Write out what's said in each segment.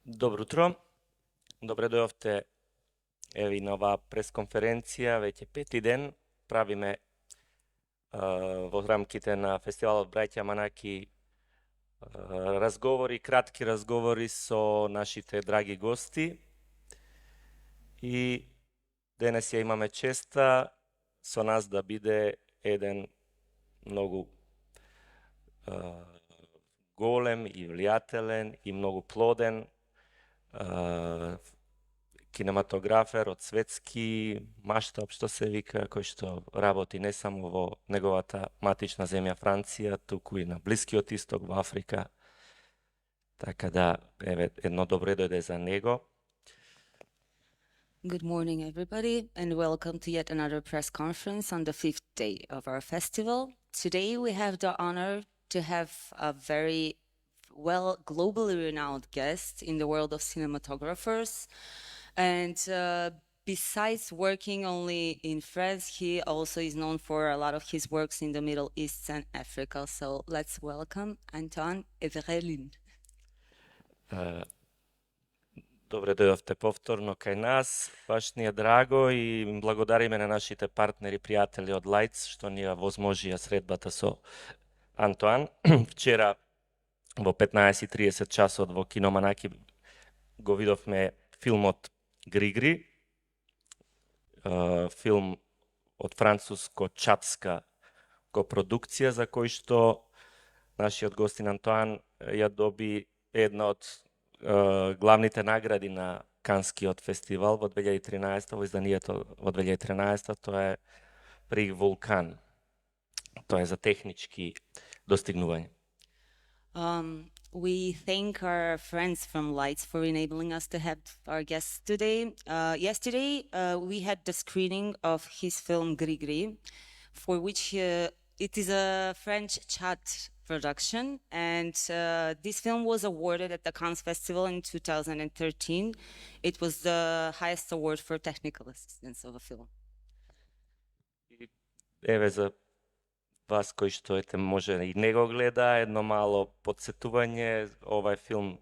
Добро утро, добре дојавте еви на оваа пресконференција, веќе пети ден правиме во рамките на фестивалот Браќа Манаки разговори, кратки разговори со нашите драги гости и денес ја имаме честа со нас да биде еден многу голем и влијателен и многу плоден кинематографер од светски маштаб, што се вика, кој што работи не само во неговата матична земја Франција, туку и на Блискиот Исток, во Африка. Така да, еве, едно добре дојде за него. Good morning, everybody, and welcome to yet another press conference on the fifth day of our festival. Today, we have the honor to have a very globally renowned guest in the world of cinematographers. And besides working only in France, he also is known for a lot of his works in the Middle East and Africa. So let's welcome Antoine Everelin. Добре дојдовте повторно кај нас. Баш ни е драго и благодариме на нашите партнери, пријатели од Lights, што ни ја возможија средбата со Антуан. Вчера во 15:30 часот во Кино Манаки го видовме филмот Григри, филм од француско-чадска копродукција, за кој што нашиот гостин Антуан ја доби една од главните награди на Канскиот фестивал во 2013, во изданието во 2013, тоа е при Вулкан. Тоа е за технички достигнувања. We thank our friends from Lights for enabling us to have our guests today. Yesterday, we had the screening of his film Gris, for which it is a French-Chad production, and this film was awarded at the Cannes Festival in 2013. It was the highest award for technical assistance of a film. Еве за вас кои што ете може и не го гледа, едно мало подсетување, ова е филм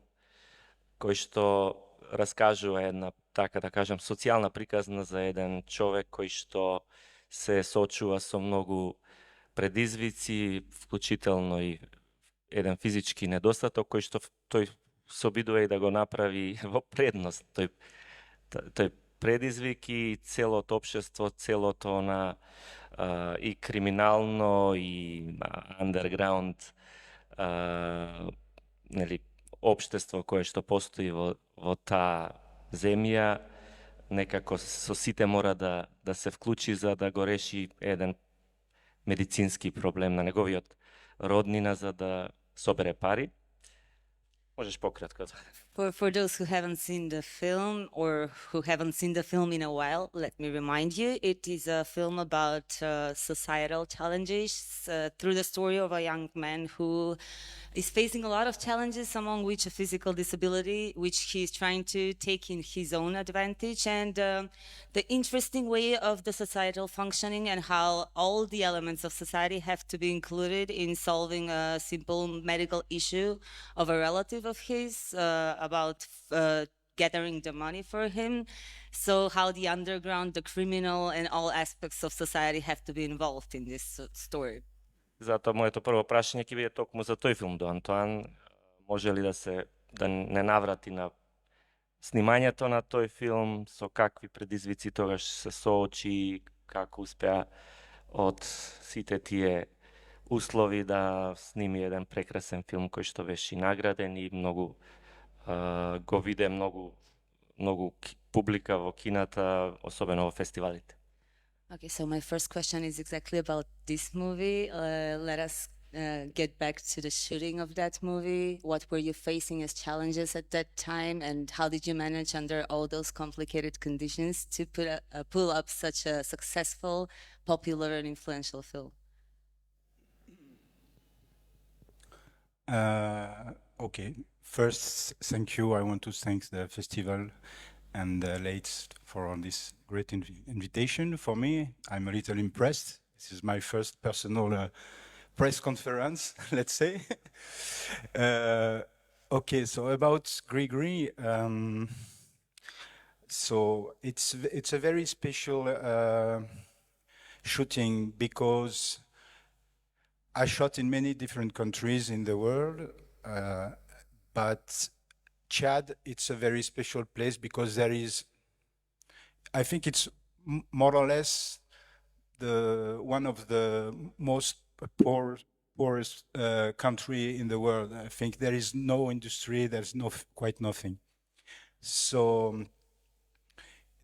кој што раскажува една, така да кажам, социјална приказна за еден човек кој што се соочува со многу предизвици, вклучително и еден физички недостаток кој што тој се обидува и да го направи во предност. Тој предизвик и целото општество, целото на и криминално и андерграунд нели општество кое што постои во таа земја, некако со сите мора да се вклучи за да го реши еден медицински проблем на неговиот роднина за да собере пари. Можеш пократко. For those who haven't seen the film or who haven't seen the film in a while, let me remind you, it is a film about societal challenges through the story of a young man who is facing a lot of challenges, among which a physical disability, which he's trying to take in his own advantage, and the interesting way of the societal functioning and how all the elements of society have to be included in solving a simple medical issue of a relative of his, about gathering the money for him. So how the underground, the criminal, and all aspects of society have to be involved in this story. Затоа моето прво прашање ќе биде токму за тој филм до Антуан. Може ли да не наврати на снимањето на тој филм, со какви предизвици тогаш се соочи, како успеа од сите тие услови да сними еден прекрасен филм кој што беше награден и многу го виде многу публика во кината, особено во фестивалите. Okay, so my first question is exactly about this movie. Let us get back to the shooting of that movie. What were you facing as challenges at that time, and how did you manage under all those complicated conditions to pull up such a successful, popular, and influential film? Okay. First, thank you. I want to thank the festival and Lates for this great invitation for me. I'm a little impressed. This is my first personal press conference, let's say. Okay, so about Grigri, so it's a very special shooting because I shot in many different countries in the world, but Chad, it's a very special place because there is, I think it's more or less one of the most poorest country in the world. I think there is no industry, there's quite nothing. So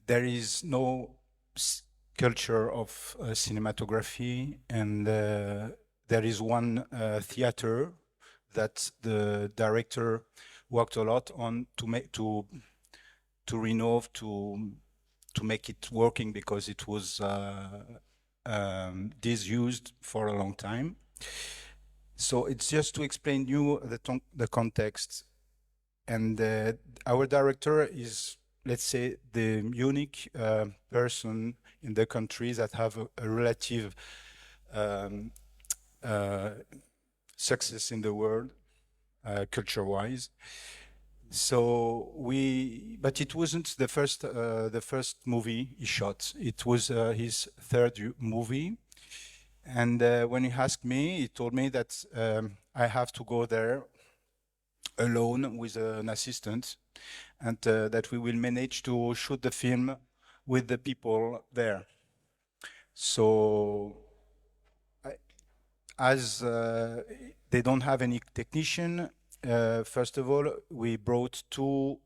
there is no culture of cinematography, and there is one theater that the director worked a lot on to make to renove to make it working because it was disused for a long time. So it's just to explain you the context. And our director is, let's say, the unique person in the country that have a relative success in the world, culture-wise. So but it wasn't the first movie he shot. It was his third movie. And when he asked me, he told me that I have to go there alone with an assistant, and that we will manage to shoot the film with the people there. So as they don't have any technician, first of all, we brought two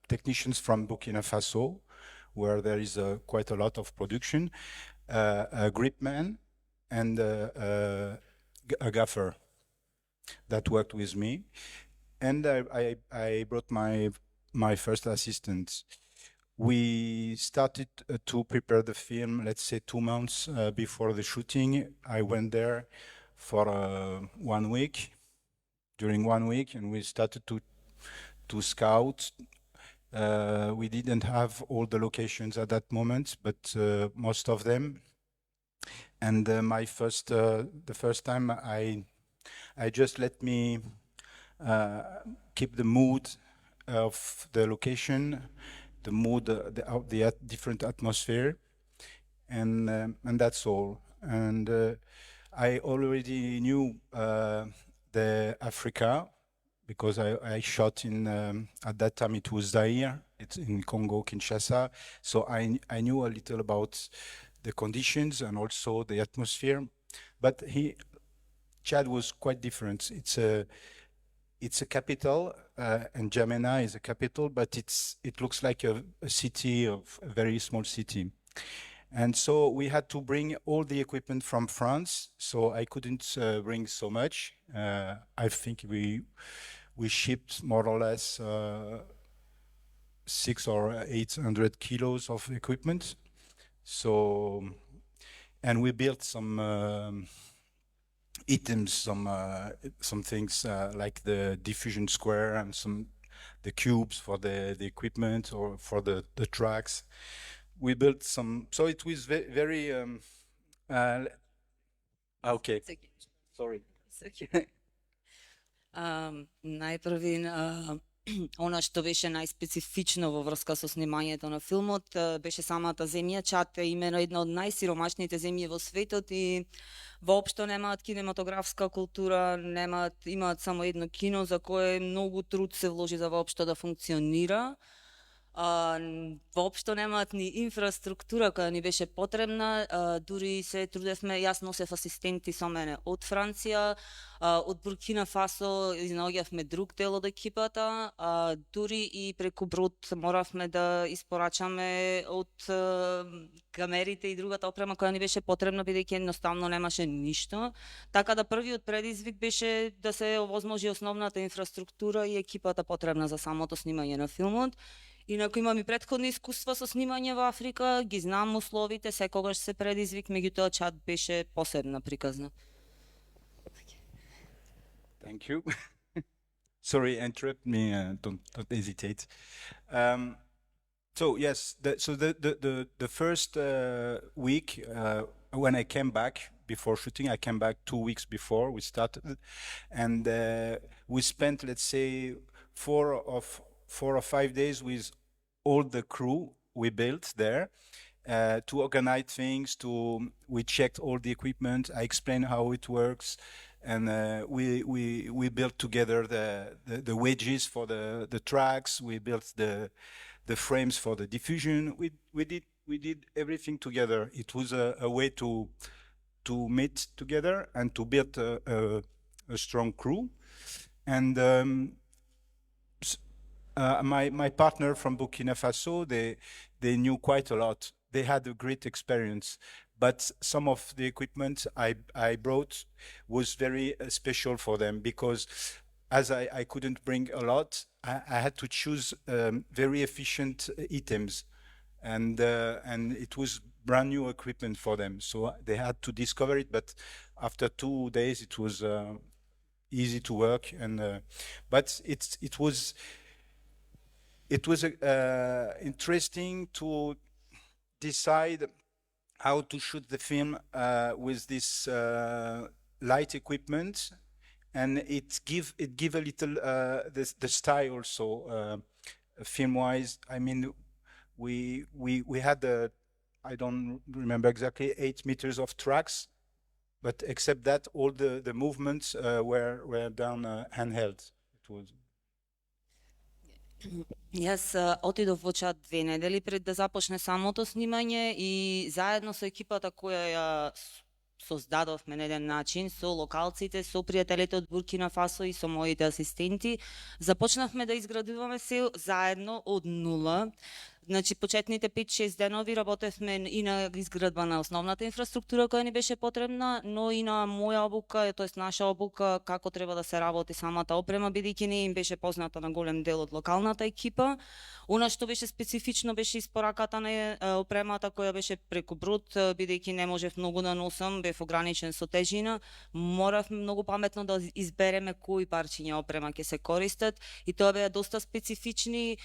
technicians from Burkina Faso, where there is quite a lot of production, a grip man and a gaffer that worked with me. And I brought my first assistant. We started to prepare the film, let's say 2 months before the shooting. I went there for 1 week, during 1 week, and we started to scout. We didn't have all the locations at that moment, but most of them. And the first time I just let me keep the mood of the location, the mood, the different atmosphere, and that's all. And I already knew the Africa because I shot in at that time it was Zaire, it's in Congo, Kinshasa. So I knew a little about the conditions and also the atmosphere, but Chad was quite different. It's a capital, and N'Djamena is a capital, but it looks like a city, of a very small city. And so we had to bring all the equipment from France, so I couldn't bring so much. I think we shipped more or less 600 or 800 kilos of equipment. So, and we built some items, some things like the diffusion square and the cubes for the equipment or for the tracks. We built some, so it was very okay. It's okay. Sorry. It's okay. Најпрви она што беше најспецифично во врска со снимањето на филмот беше самата земја. Чад е имено една од најсиромашните земји во светот и воопшто немаат кинематографска култура, имаат само едно кино за кое многу труд се вложи за воопшто да функционира. Воопшто немаат ни инфраструктура која ни беше потребна, дури се трудевме, јас носев асистенти со мене од Франција, од Буркина Фасо изнаоѓавме друг дел од екипата, дури и преку брод моравме да испорачаме од камерите и другата опрема која ни беше потребна, бидејќи едноставно немаше ништо. Така да првиот предизвик беше да се овозможи основната инфраструктура и екипата потребна за самото снимање на филмот. Инаку имам и претходни искуства со снимање во Африка, ги знам условите, секогаш се предизвик, меѓутоа Чад беше посебна приказна. Thank you. Sorry, interrupt me. Don't hesitate. So yes, the first week when I came back, before shooting. I came back 2 weeks before we started, and we spent, let's say, 4 or 5 days with all the crew we built there. To organize things, we checked all the equipment. I explained how it works, and we built together the wedges for the tracks. We built the frames for the diffusion. We did everything together. It was a way to meet together and to build a strong crew. And my partner from Burkina Faso, they knew quite a lot. They had a great experience, but some of the equipment I brought was very special for them, because as I couldn't bring a lot, I had to choose very efficient items, and it was brand new equipment for them. So they had to discover it, but after 2 days it was easy to work, and but it was interesting to decide how to shoot the film with this light equipment, and it give a little the style also film wise. I mean, we had I don't remember exactly, 8 meters of tracks, but except that all the movements were done handheld. It was. Јас отидов во Чад 2 недели пред да започне самото снимање и заедно со екипата која ја создадовме на еден начин, со локалците, со пријателите од Буркина Фасо и со моите асистенти, започнавме да изградуваме се заедно од нула. Значи, почетните 5-6 денови работевме и на изградба на основната инфраструктура која ни беше потребна, но и на моја обука, тоест наша обука, како треба да се работи самата опрема, бидејќи не им беше позната на голем дел од локалната екипа. Она што беше специфично беше испораката на опремата која беше преку бруд, бидејќи не можев многу да носам, бев ограничен со тежина. Моравме многу паметно да избереме кои парчиња опрема ќе се користат, и тоа беа доста специфични,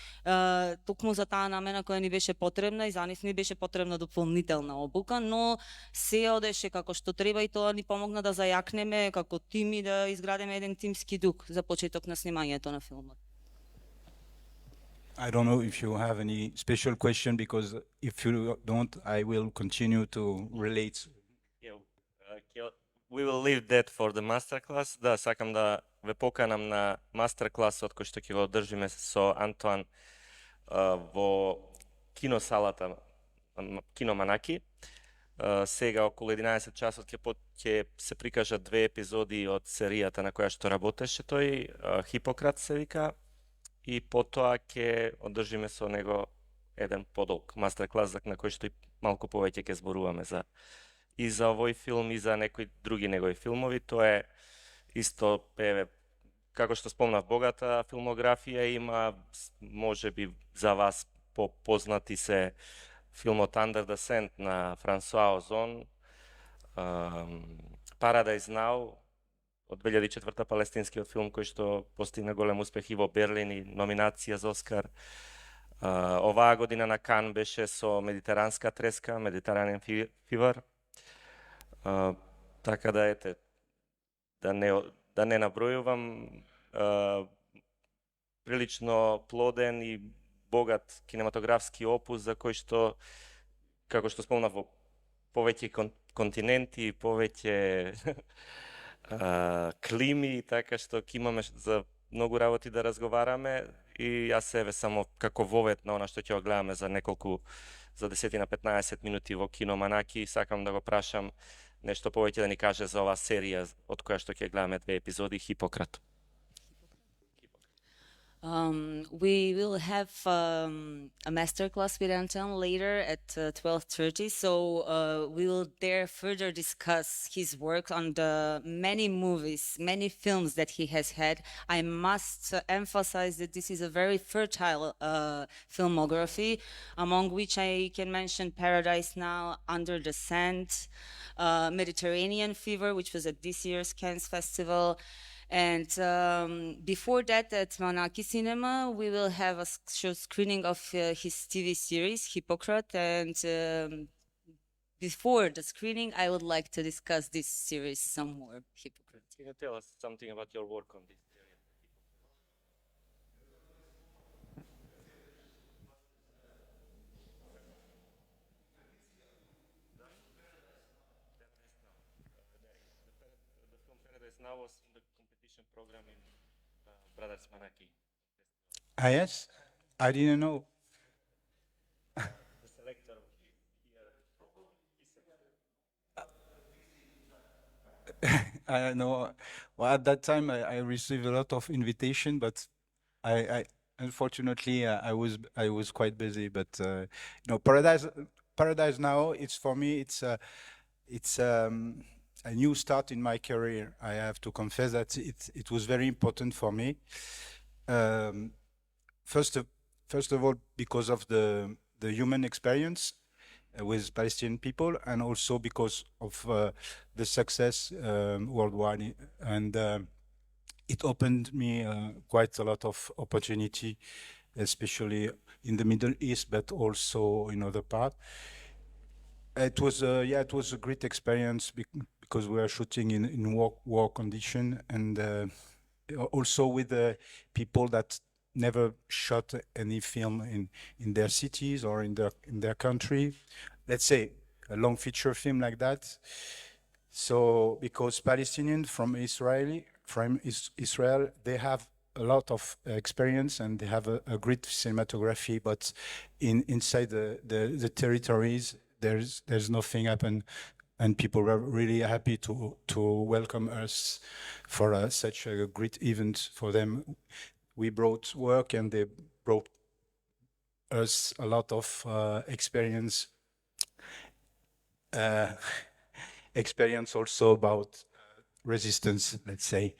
токму за таа намена која ни беше потребна, и за нив ни беше потребна дополнителна обука, но се одеше како што треба и тоа ни помогна да зајакнеме како тим и да изградиме еден тимски дух за почеток на снимањето на филмот. I don't know if you have any special question, because if you don't, I will continue to relate. We will leave that for the masterclass. Да, сакам да ве поканам на мастеркласот кој што ќе го одржиме со Антуан во киносалата Кино Манаки. Сега околу 11 часот ќе се прикажат 2 епизоди од серијата на која што работеше тој, Хипократ се вика, и потоа ќе одржиме со него еден подолг мастерклас на кој што и малку повеќе ќе зборуваме и за овој филм и за некои други негови филмови. Тоа е исто, како што спомнав, богата филмографија има, може би за вас познати се филмот Under the Sand на Франсуа Озон, Paradise Now од 2004 палестинскиот филм кој што постигна голем успех и во Берлин и номинација за Оскар. Оваа година на Кан беше со Медитеранска треска, Mediterranean Fever. Така да ете, да не набројувам, прилично плоден и богат кинематографски опус за кој што, како што спомнав, во повеќе континенти, повеќе клими, така што ќе имаме за многу работи да разговараме, и јас себе само како вовет на она што ќе го гледаме за неколку, за 10-15 минути во Кино Манаки, сакам да го прашам нешто повеќе да ни каже за оваа серија од која што ќе гледаме 2 епизоди, Хипократ. We will have a masterclass with Anton later at 12:30, so we will there further discuss his work on the many movies, many films that he has had. I must emphasize that this is a very fertile filmography, among which I can mention Paradise Now, Under the Sand, Mediterranean Fever, which was at this year's Cannes Festival. And before that, at Manaki Cinema, we will have a show screening of his TV series, Hippocrate, and before the screening, I would like to discuss this series some more. Hypocrite. Can you tell us something about your work on this series? The film Paradise Now was in the competition program in Brothers Manaki. Ah, yes? I didn't know. The selector here. I know. Well, at that time, I received a lot of invitation, but I unfortunately I was quite busy. But Paradise Now. It's for me. It's a new start in my career. I have to confess that it was very important for me. Um, first of first of all, because of the human experience with Palestinian people, and also because of the success worldwide, and it opened me quite a lot of opportunity, especially in the Middle East, but also in other parts. It was it was a great experience because we were shooting in war condition, and also with people that never shot any film in their cities or in their country. Let's say a long feature film like that. So because Palestinian from Israel, they have a lot of experience and they have a great cinematography, but inside the territories, there's nothing happen, and people were really happy to welcome us for such a great event for them. We brought work, and they brought us a lot of experience. Uh, experience also about resistance, let's say.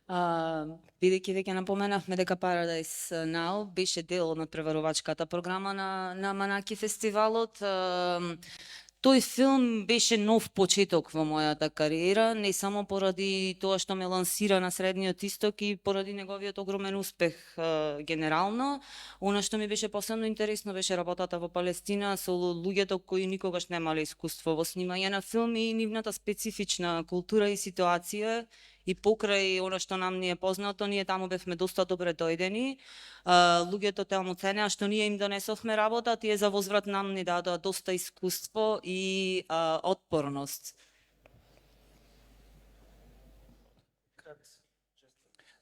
Бидејќи веќе напоменавме дека Paradise Now беше дел од надпреварувачката програма на Манаки фестивалот. Тој филм беше нов почеток во мојата кариера, не само поради тоа што ме лансира на Средниот Исток и поради неговиот огромен успех генерално. Она што ми беше посебно интересно беше работата во Палестина со луѓето кои никогаш немале искуство во снимање на филми и нивната специфична култура и ситуација. И покрај она што нам ни е познато, ние таму бевме доста добре дојдени. Луѓето таму ценеа што ние им донесовме работа, тие за возврат нам ни дадоа доста искуство и отпорност.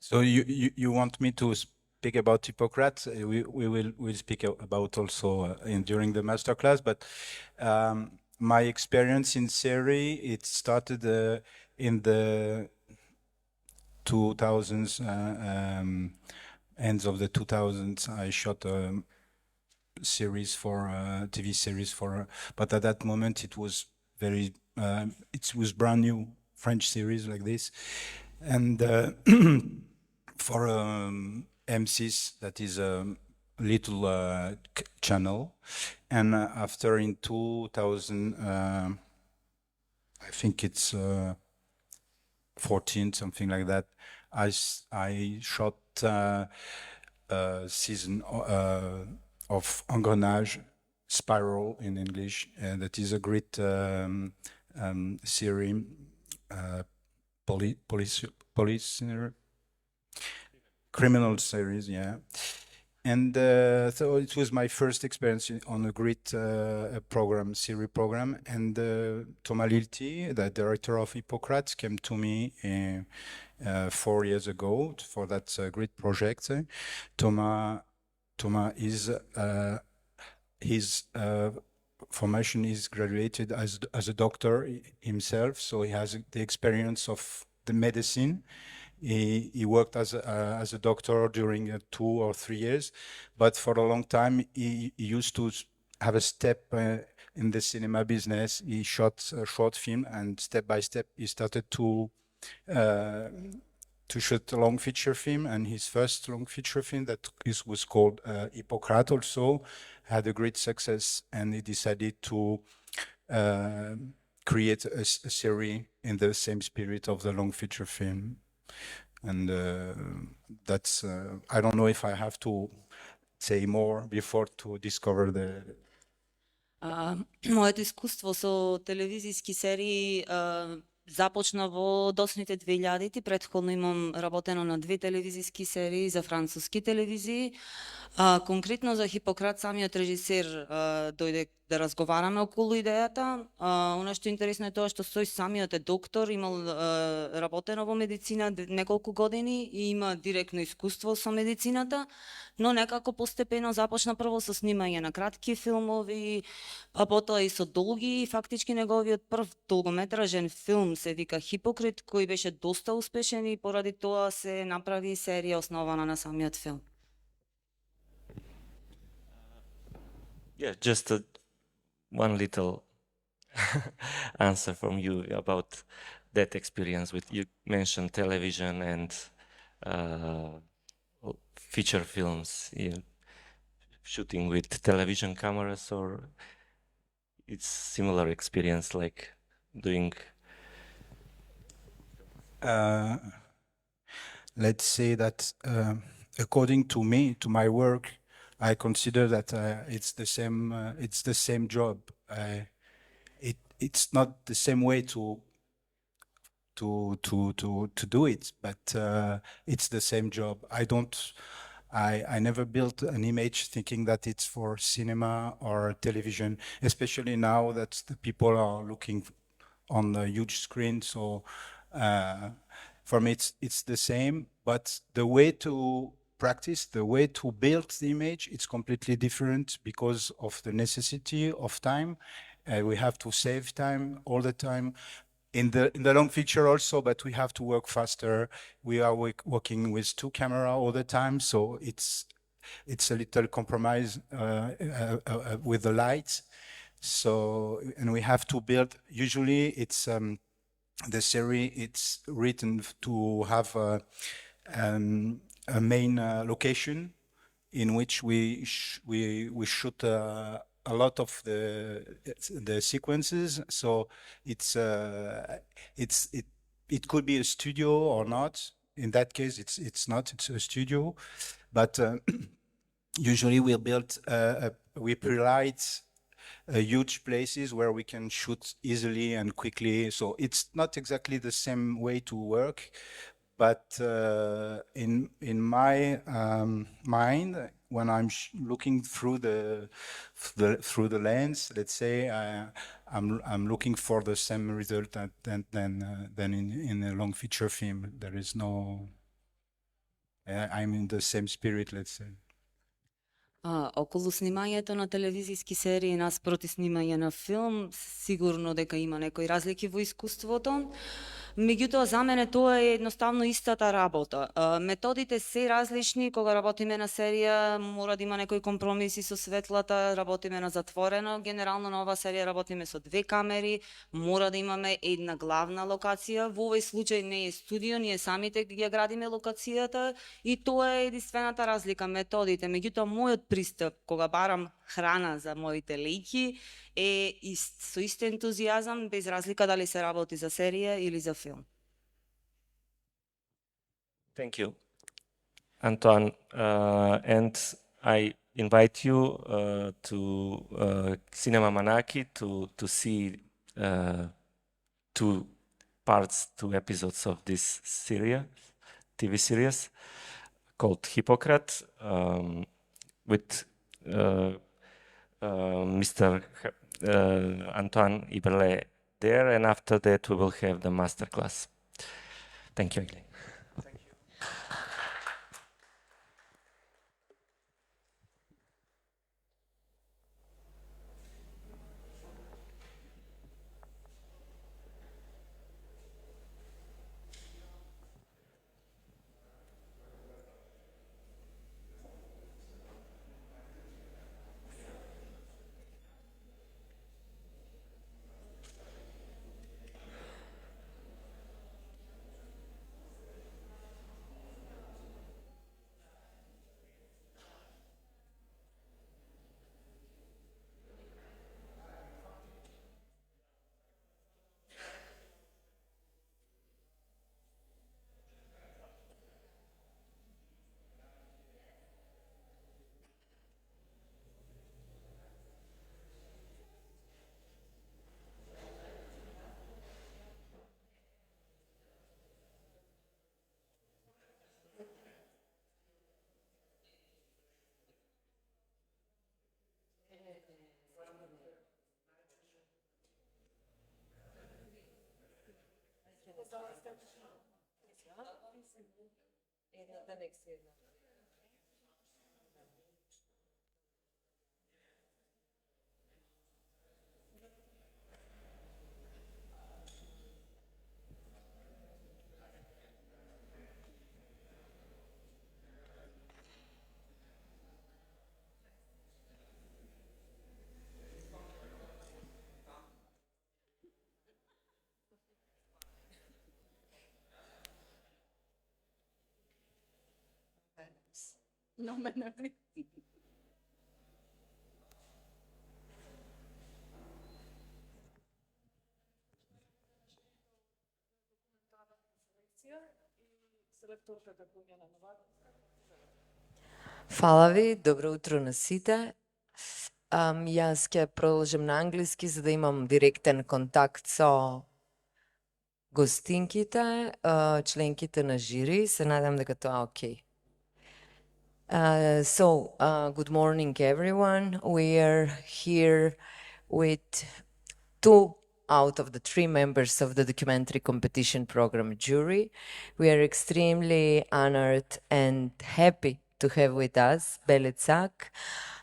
So you want me to speak about Hippocrates? We'll speak about also during the masterclass. But my experience in Syria, it started in the 2000s, ends of the 2000s. I shot a series for TV series for, but at that moment it was very, it was brand new French series like this, and for M6, that is a little channel, and after in 2000, I think it's 14, something like that, I shot a season of Engrenage, Spiral in English, and that is a great series, police criminal series, yeah. And so it was my first experience on a great series program. And Thomas Lilti, the director of Hippocrates, came to me 4 years ago for that great project. Thomas is his formation is graduated as a doctor himself, so he has the experience of the medicine. He worked as a doctor during 2 or 3 years, but for a long time he used to have a step in the cinema business. He shot a short film, and step by step he started to shoot a long feature film. And his first long feature film was called Hippocrates also had a great success, and he decided to create a series in the same spirit of the long feature film. And that's I don't know if I have to say more before to discover the. Моето искуство со телевизиски серии започна во досните 2000-ти. Претходно имам работено на 2 телевизиски серии за француски телевизии. Конкретно за Хипократ самиот режисер дојде да разговараме околу идејата. Она што е интересно е тоа што тој самиот е доктор, имал работено во медицина неколку години и има директно искуство со медицината, но некако постепено започна прво со снимање на кратки филмови, а потоа и со долги, и фактички неговиот прв долгометражен филм се вика Хипокрит, кој беше доста успешен и поради тоа се направи серија основана на самиот филм. Yeah, just one little answer from you about that experience with, you mentioned television and feature films, shooting with television cameras, or it's similar experience like doing. Let's say that according to me, to my work, I consider that it's the same. It's the same job. It's not the same way to do it, but it's the same job. I never built an image thinking that it's for cinema or television, especially now that the people are looking on the huge screen. So for me, it's the same, but the way to practice, the way to build the image, it's completely different because of the necessity of time. We have to save time all the time. In the long feature also, but we have to work faster. We are working with 2 cameras all the time, so it's a little compromise with the lights. So, and we have to build. Usually, it's the series. It's written to have a main location in which we shoot a lot of the sequences. So it could be a studio or not. In that case, it's not. It's a studio, but usually we pre-light huge places where we can shoot easily and quickly. So it's not exactly the same way to work, but in my mind, when I'm looking through the lens, let's say, I'm looking for the same result than in a long feature film. There is no. I'm in the same spirit, let's say. Околу снимањето на телевизиски серии наспроти снимање на филм, сигурно дека има некои разлики во искуството. Меѓутоа, за мене тоа е едноставно истата работа. Методите се различни, кога работиме на серија, мора да има некои компромиси со светлата, работиме на затворено. Генерално на оваа серија работиме со 2 камери, мора да имаме една главна локација. Во овој случај не е студио, ние самите ја градиме локацијата и тоа е единствената разлика, методите. Меѓутоа, мојот пристап, кога барам храна за моите лејки, е со ист ентузијазам, без разлика дали се работи за серија или за филм. Thank you, Antoine. And I invite you to Cinema Manaki to see 2 parts, 2 episodes of this series, TV series called Hippocrates, with Mr. Antoine Iberle there, and after that we will have the masterclass. Thank you again. No, Manaki. Hvala vi, dobro utro na site. Jaz ќе продолжам на англиски за да имам директен контакт со гостинките, членките на жири. Се надам дека тоа е окей. Good morning everyone. We are here with 2 out of the 3 members of the documentary competition program jury. We are extremely honored and happy to have with us Belicak,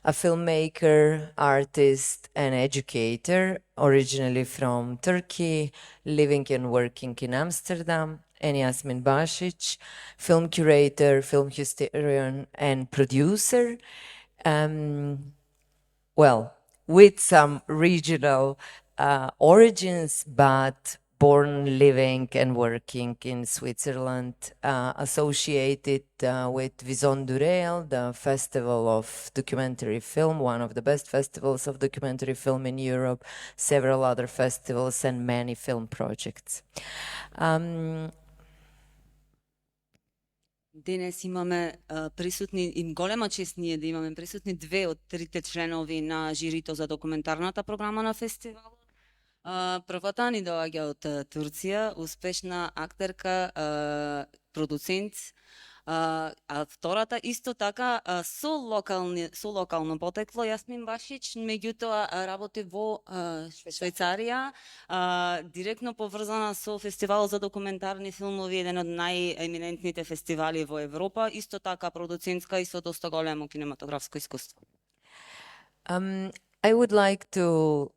a filmmaker, artist, and educator, originally from Turkey, living and working in Amsterdam, and Yasmin Basic, film curator, film historian, and producer. Well, with some regional origins, but born, living, and working in Switzerland, associated with Vison du Réel, the festival of documentary film, one of the best festivals of documentary film in Europe, several other festivals, and many film projects. Денес имаме присутни, и голема чест ние да имаме присутни 2 од 3 членови на жирито за документарната програма на фестивалот. Првата ни доаѓа од Турција, успешна актерка, продуцент, а втората исто така со локално потекло, Јасмин Башич, меѓутоа работи во Швајцарија, директно поврзана со фестивалот за документарни филмови, еден од најеминентните фестивали во Европа, исто така продуцентска и со доста големо кинематографско искуство. I would like to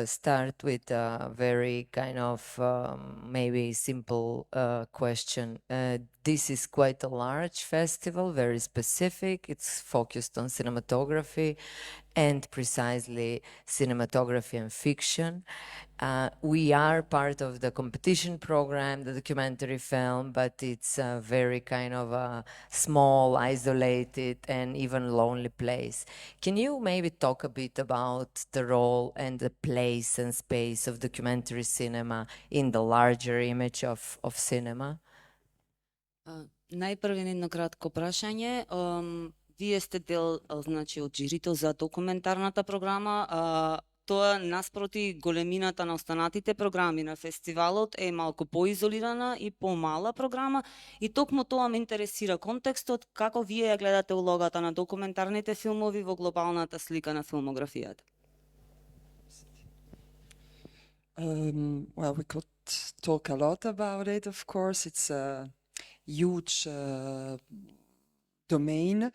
start with a very kind of maybe simple question. This is quite a large festival, very specific. It's focused on cinematography and precisely cinematography and fiction. We are part of the competition program, the documentary film, but it's a very kind of a small, isolated, and even lonely place. Can you maybe talk a bit about the role and the place and space of documentary cinema in the larger image of cinema? Најпрви едно кратко прашање. Вие сте дел, значи, од жирито за документарната програма. Тоа наспроти големината на останатите програми на фестивалот е малку поизолирана и помала програма, и токму тоа ме интересира контекстот, како вие ја гледате улогата на документарните филмови во глобалната слика на филмографијата. Well, we could talk a lot about it, of course. It's a huge domain.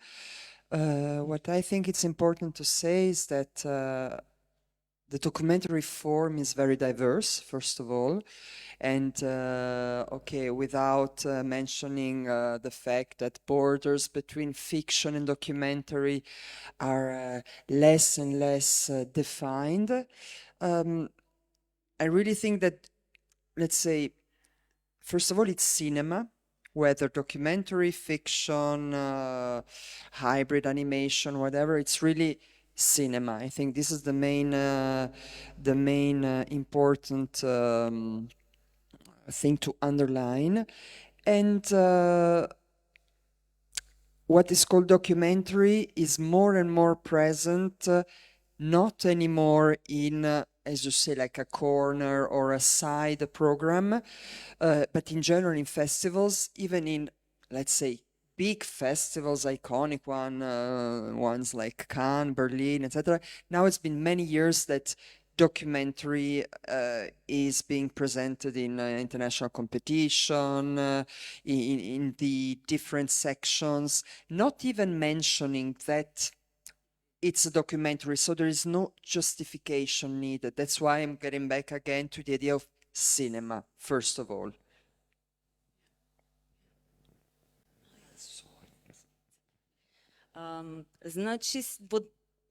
What I think it's important to say is that the documentary form is very diverse, first of all. And okay, without mentioning the fact that borders between fiction and documentary are less and less defined, I really think that, let's say, first of all, it's cinema, whether documentary, fiction, hybrid animation, whatever, it's really cinema. I think this is the main important thing to underline. And what is called documentary is more and more present, not anymore in, as you say, like a corner or a side program, but in general in festivals, even in, let's say, big festivals, iconic ones like Cannes, Berlin, etc. Now it's been many years that documentary is being presented in international competition, in the different sections, not even mentioning that it's a documentary, so there is no justification needed. That's why I'm getting back again to the idea of cinema, first of all. Значи, во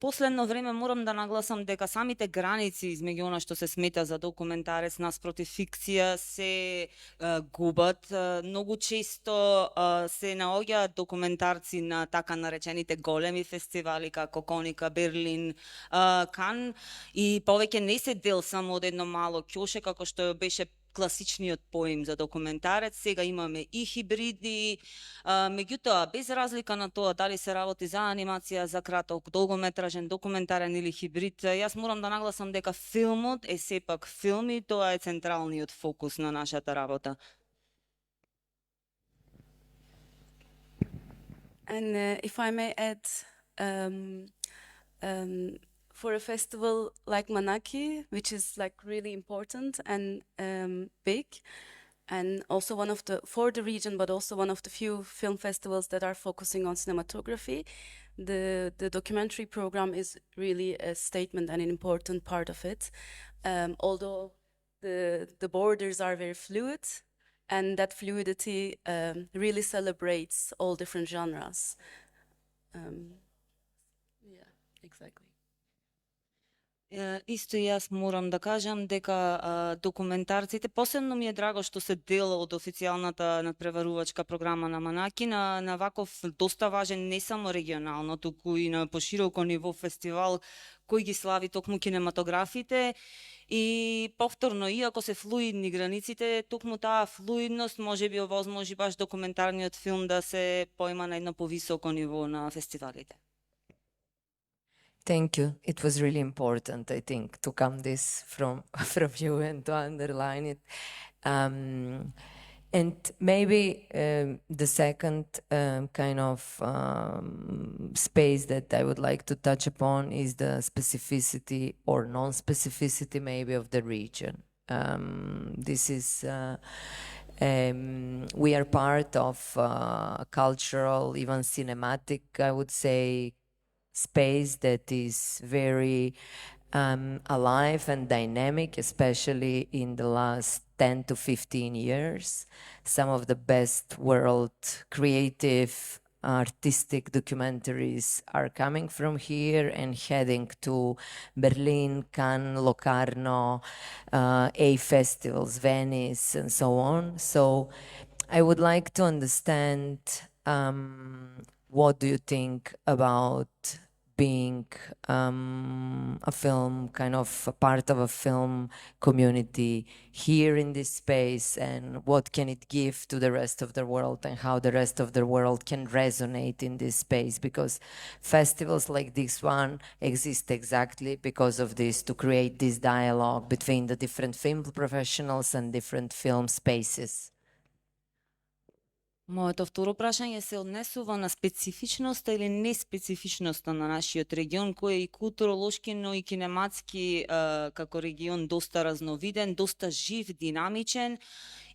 последно време морам да нагласам дека самите граници измеѓу она што се смета за документарец наспроти фикција се губат. Многу често се наоѓаат документарци на така наречените големи фестивали како Коника, Берлин, Кан, и повеќе не се дел само од едно мало ќоше како што беше класичниот поим за документарец. Сега имаме и хибриди, меѓутоа без разлика на тоа дали се работи за анимација, за краток, долгометражен, документарен или хибрид, јас морам да нагласам дека филмот е сепак филм и тоа е централниот фокус на нашата работа. And if I may add, for a festival like Manaki, which is like really important and big, and also one of the, for the region, but also one of the few film festivals that are focusing on cinematography, the documentary program is really a statement and an important part of it. Although the borders are very fluid, and that fluidity really celebrates all different genres. Yeah, exactly. Исто и јас морам да кажам дека документарците, посебно ми е драго што се дел од официјалната надпреварувачка програма на Манаки, на ваков доста важен не само регионално, туку и на пошироко ниво фестивал кој ги слави токму кинематографите. И повторно, иако се флуидни границите, токму таа флуидност може би овозможи баш документарниот филм да се поема на едно повисоко ниво на фестивалите. Thank you. It was really important, I think, to come this from you and to underline it. And maybe the second kind of space that I would like to touch upon is the specificity or non-specificity maybe of the region. This is, we are part of a cultural, even cinematic, I would say, space that is very alive and dynamic, especially in the last 10 to 15 years. Some of the best world creative artistic documentaries are coming from here and heading to Berlin, Cannes, Locarno, A festivals, Venice, and so on. So I would like to understand what do you think about being a film, kind of a part of a film community here in this space, and what can it give to the rest of the world, and how the rest of the world can resonate in this space? Because festivals like this one exist exactly because of this, to create this dialogue between the different film professionals and different film spaces. Моето второ прашање се однесува на специфичноста или неспецифичноста на нашиот регион, кој е и културолошки, но и кинематски како регион доста разновиден, доста жив, динамичен.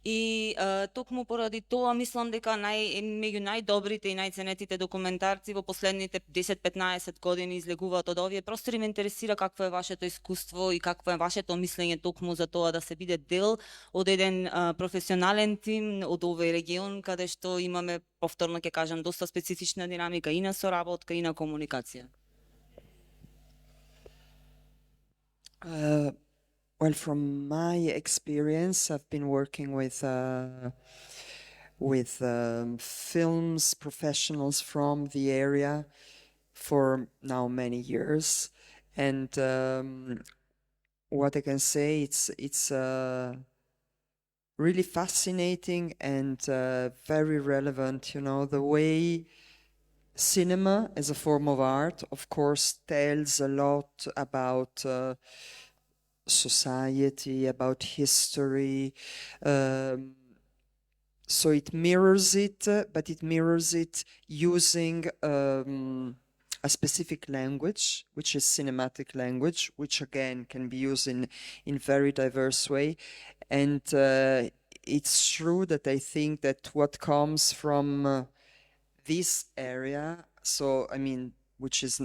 И токму поради тоа мислам дека меѓу најдобрите и најценетите документарци во последните 10-15 години излегуваат од овие простори. Ме интересира какво е вашето искуство и какво е вашето мислење токму за тоа да се биде дел од еден професионален тим од овој регион, каде што имаме, повторно ќе кажам, доста специфична динамика и на соработка и на комуникација. Well, from my experience, I've been working with films professionals from the area for now many years, and what I can say, it's really fascinating and very relevant. You know, the way cinema as a form of art, of course, tells a lot about society, about history. So it mirrors it, but it mirrors it using a specific language, which is cinematic language, which again can be used in very diverse way. And it's true that I think that what comes from this area, so I mean, which is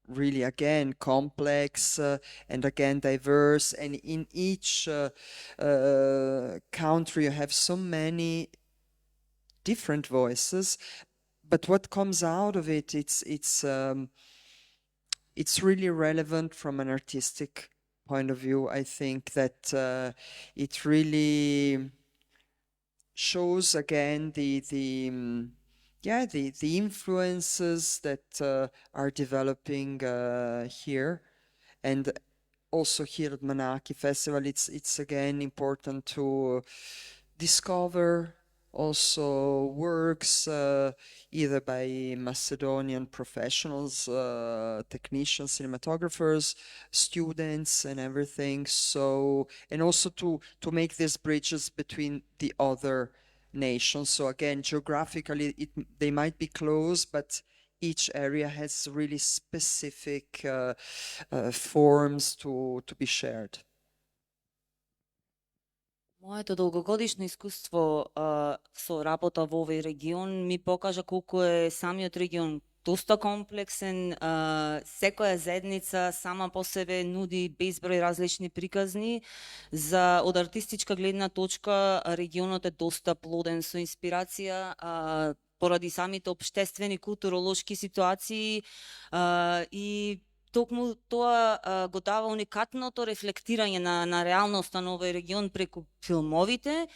really again complex and again diverse, and in each country you have so many different voices, but what comes out of it, it's really relevant from an artistic point of view. I think that it really shows again the influences that are developing here, and also here at Manaki Festival. It's again important to discover also works either by Macedonian professionals, technicians, cinematographers, students, and everything. So, and also to make these bridges between the other nations. So again, geographically, they might be close, but each area has really specific forms to be shared. Моето долгогодишно искуство со работа во овој регион ми покажа колку е самиот регион доста комплексен. Секоја заедница сама по себе нуди безброј различни приказни. Од артистичка гледна точка регионот е доста плоден со инспирација поради самите општествени културолошки ситуации и токму тоа го дава уникатното рефлектирање на реалноста на овој регион преку филмовите.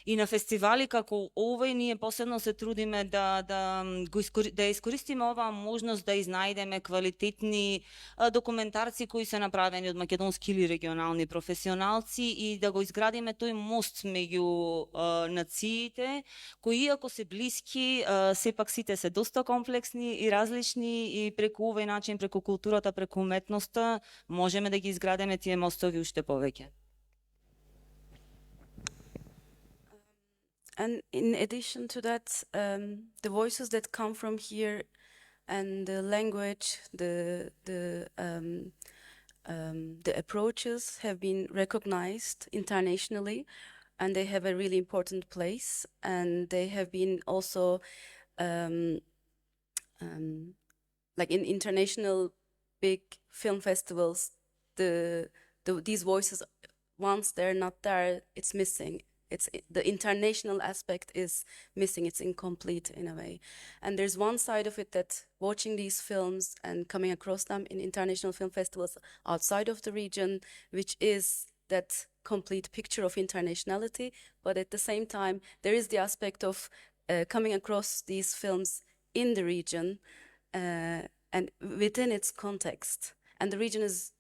И на фестивали како овој ние посебно се трудиме да искористиме оваа можност да изнајдеме квалитетни документарци кои се направени од македонски или регионални професионалци и да го изградиме тој мост меѓу нациите кои иако се блиски, сепак сите се доста комплексни и различни и преку овој начин, преку културата, преку уметноста можеме да ги изградиме тие мостови уште повеќе. And in addition to that, the voices that come from here and the language, the approaches have been recognized internationally, and they have a really important place. And they have been also like in international big film festivals. These voices, once they're not there, it's missing. The international aspect is missing. It's incomplete in a way. And there's one side of it that watching these films and coming across them in international film festivals outside of the region, which is that complete picture of internationality. But at the same time, there is the aspect of coming across these films in the region and within its context. And the region is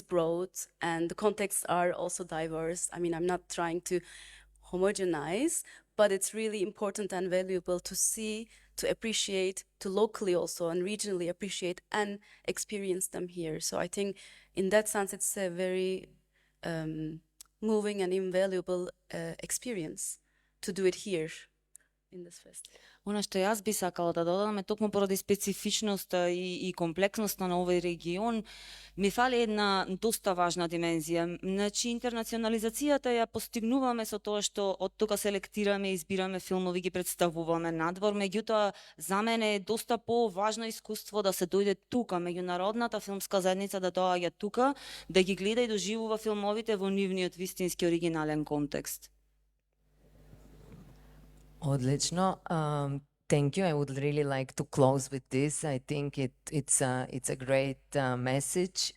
broad and the contexts are also diverse. I mean, I'm not trying to homogenize, but it's really important and valuable to see, to appreciate, to locally also and regionally appreciate and experience them here. So I think in that sense, it's a very moving and invaluable experience to do it here in this festival. Она што јас би сакала да додам е токму поради специфичноста и комплексноста на овој регион, ми фали една доста важна димензија. Значи, интернационализацијата ја постигнуваме со тоа што од тука селектираме, избираме филмови, ги представуваме надвор, меѓутоа за мене е доста поважно искуство да се дојде тука, меѓународната филмска заедница да доаѓа тука, да ги гледа и доживува филмовите во нивниот вистински оригинален контекст. Одлично. Thank you. I would really like to close with this. I think it's a great message.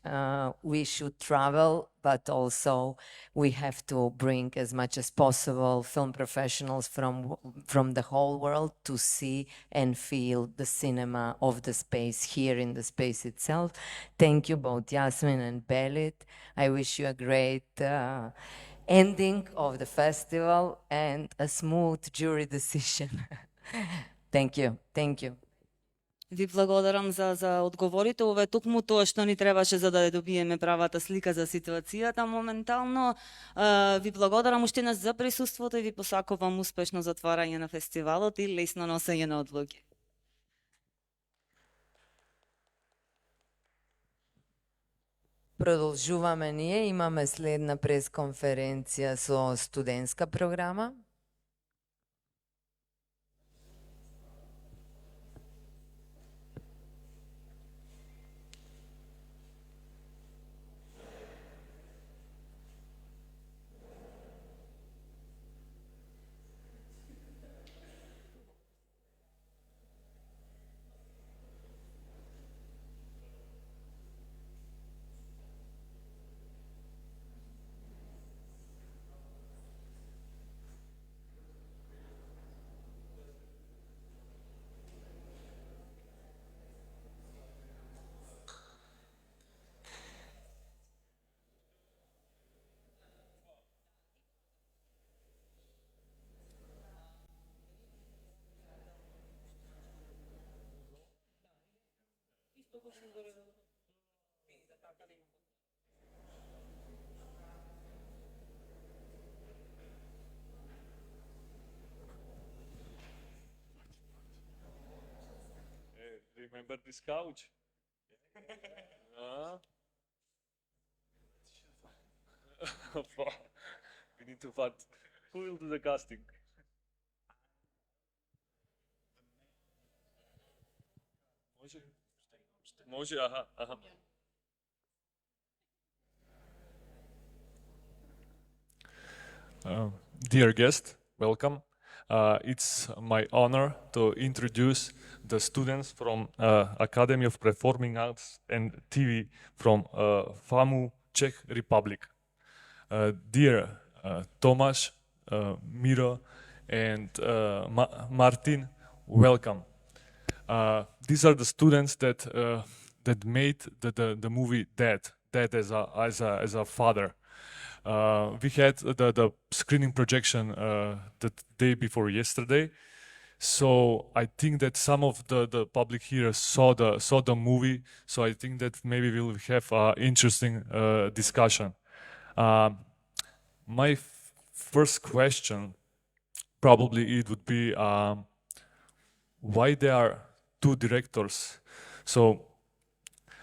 We should travel, but also we have to bring as much as possible film professionals from the whole world to see and feel the cinema of the space here in the space itself. Thank you both, Yasmin and Belit. I wish you a great ending of the festival and a smooth jury decision. Thank you. Thank you. Ви благодарам за одговорите. Ова е токму тоа што ни требаше за да добиеме правата слика за ситуацијата моментално. Ви благодарам уште еднаш за присуството и ви посакувам успешно затварање на фестивалот и лесно носење на одлуки. Продолжуваме ние, имаме следна пресконференција со студентска програма. Remember this couch? We need to find who will do the casting. Može? Može, aha, aha. Dear guest, welcome. It's my honor to introduce the students from Academy of Performing Arts and TV from FAMU, Czech Republic. Dear Tomáš, Miro, and Martin, welcome. These are the students that made the movie Dad as a father. We had the screening projection the day before yesterday, so I think that some of the public here saw the movie. So I think that maybe we'll have an interesting discussion. My first question, probably it would be why there are two directors. So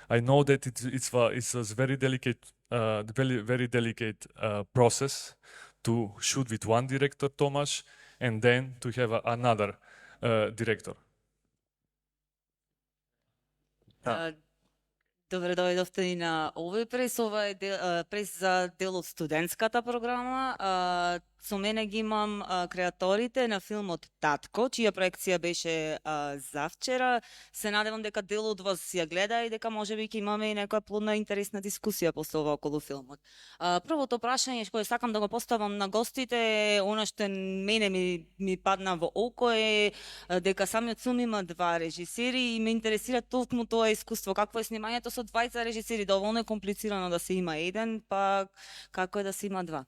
I know that it's a very delicate, very delicate process to shoot with one director, Tomáš, and then to have another director. Добре дојдовте и на овој прес. Ова е прес за дел од студентската програма. Со мене ги имам креаторите на филмот Татко, чија проекција беше завчера. Се надевам дека дел од вас ја гледа и дека можеби ќе имаме и некоја плодна интересна дискусија после ова околу филмот. Првото прашање кое сакам да го поставам на гостите, она што мене ми падна во око е дека самиот филм има два режисери и ме интересира толкму тоа искуство. Какво е снимањето со двајца режисери? Доволно е комплицирано да се има еден, па како е да се има два?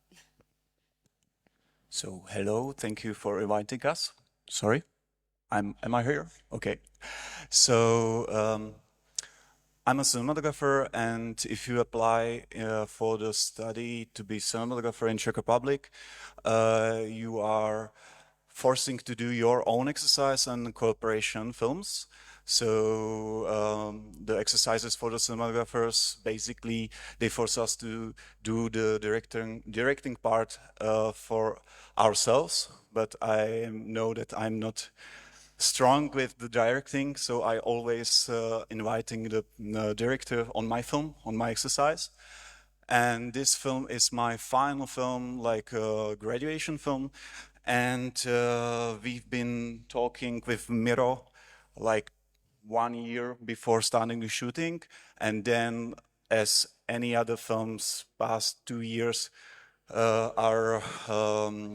So, hello, thank you for inviting us. Sorry, am I here? Okay. So, I'm a cinematographer, and if you apply for the study to be cinematographer in Czech Republic, you are forcing to do your own exercise and cooperation films. So the exercises for the cinematographers, basically, they force us to do the directing part for ourselves. But I know that I'm not strong with the directing, so I always inviting the director on my film, on my exercise. And this film is my final film, like a graduation film. And we've been talking with Miro, like 1 year before starting the shooting, and then as any other films past 2 years are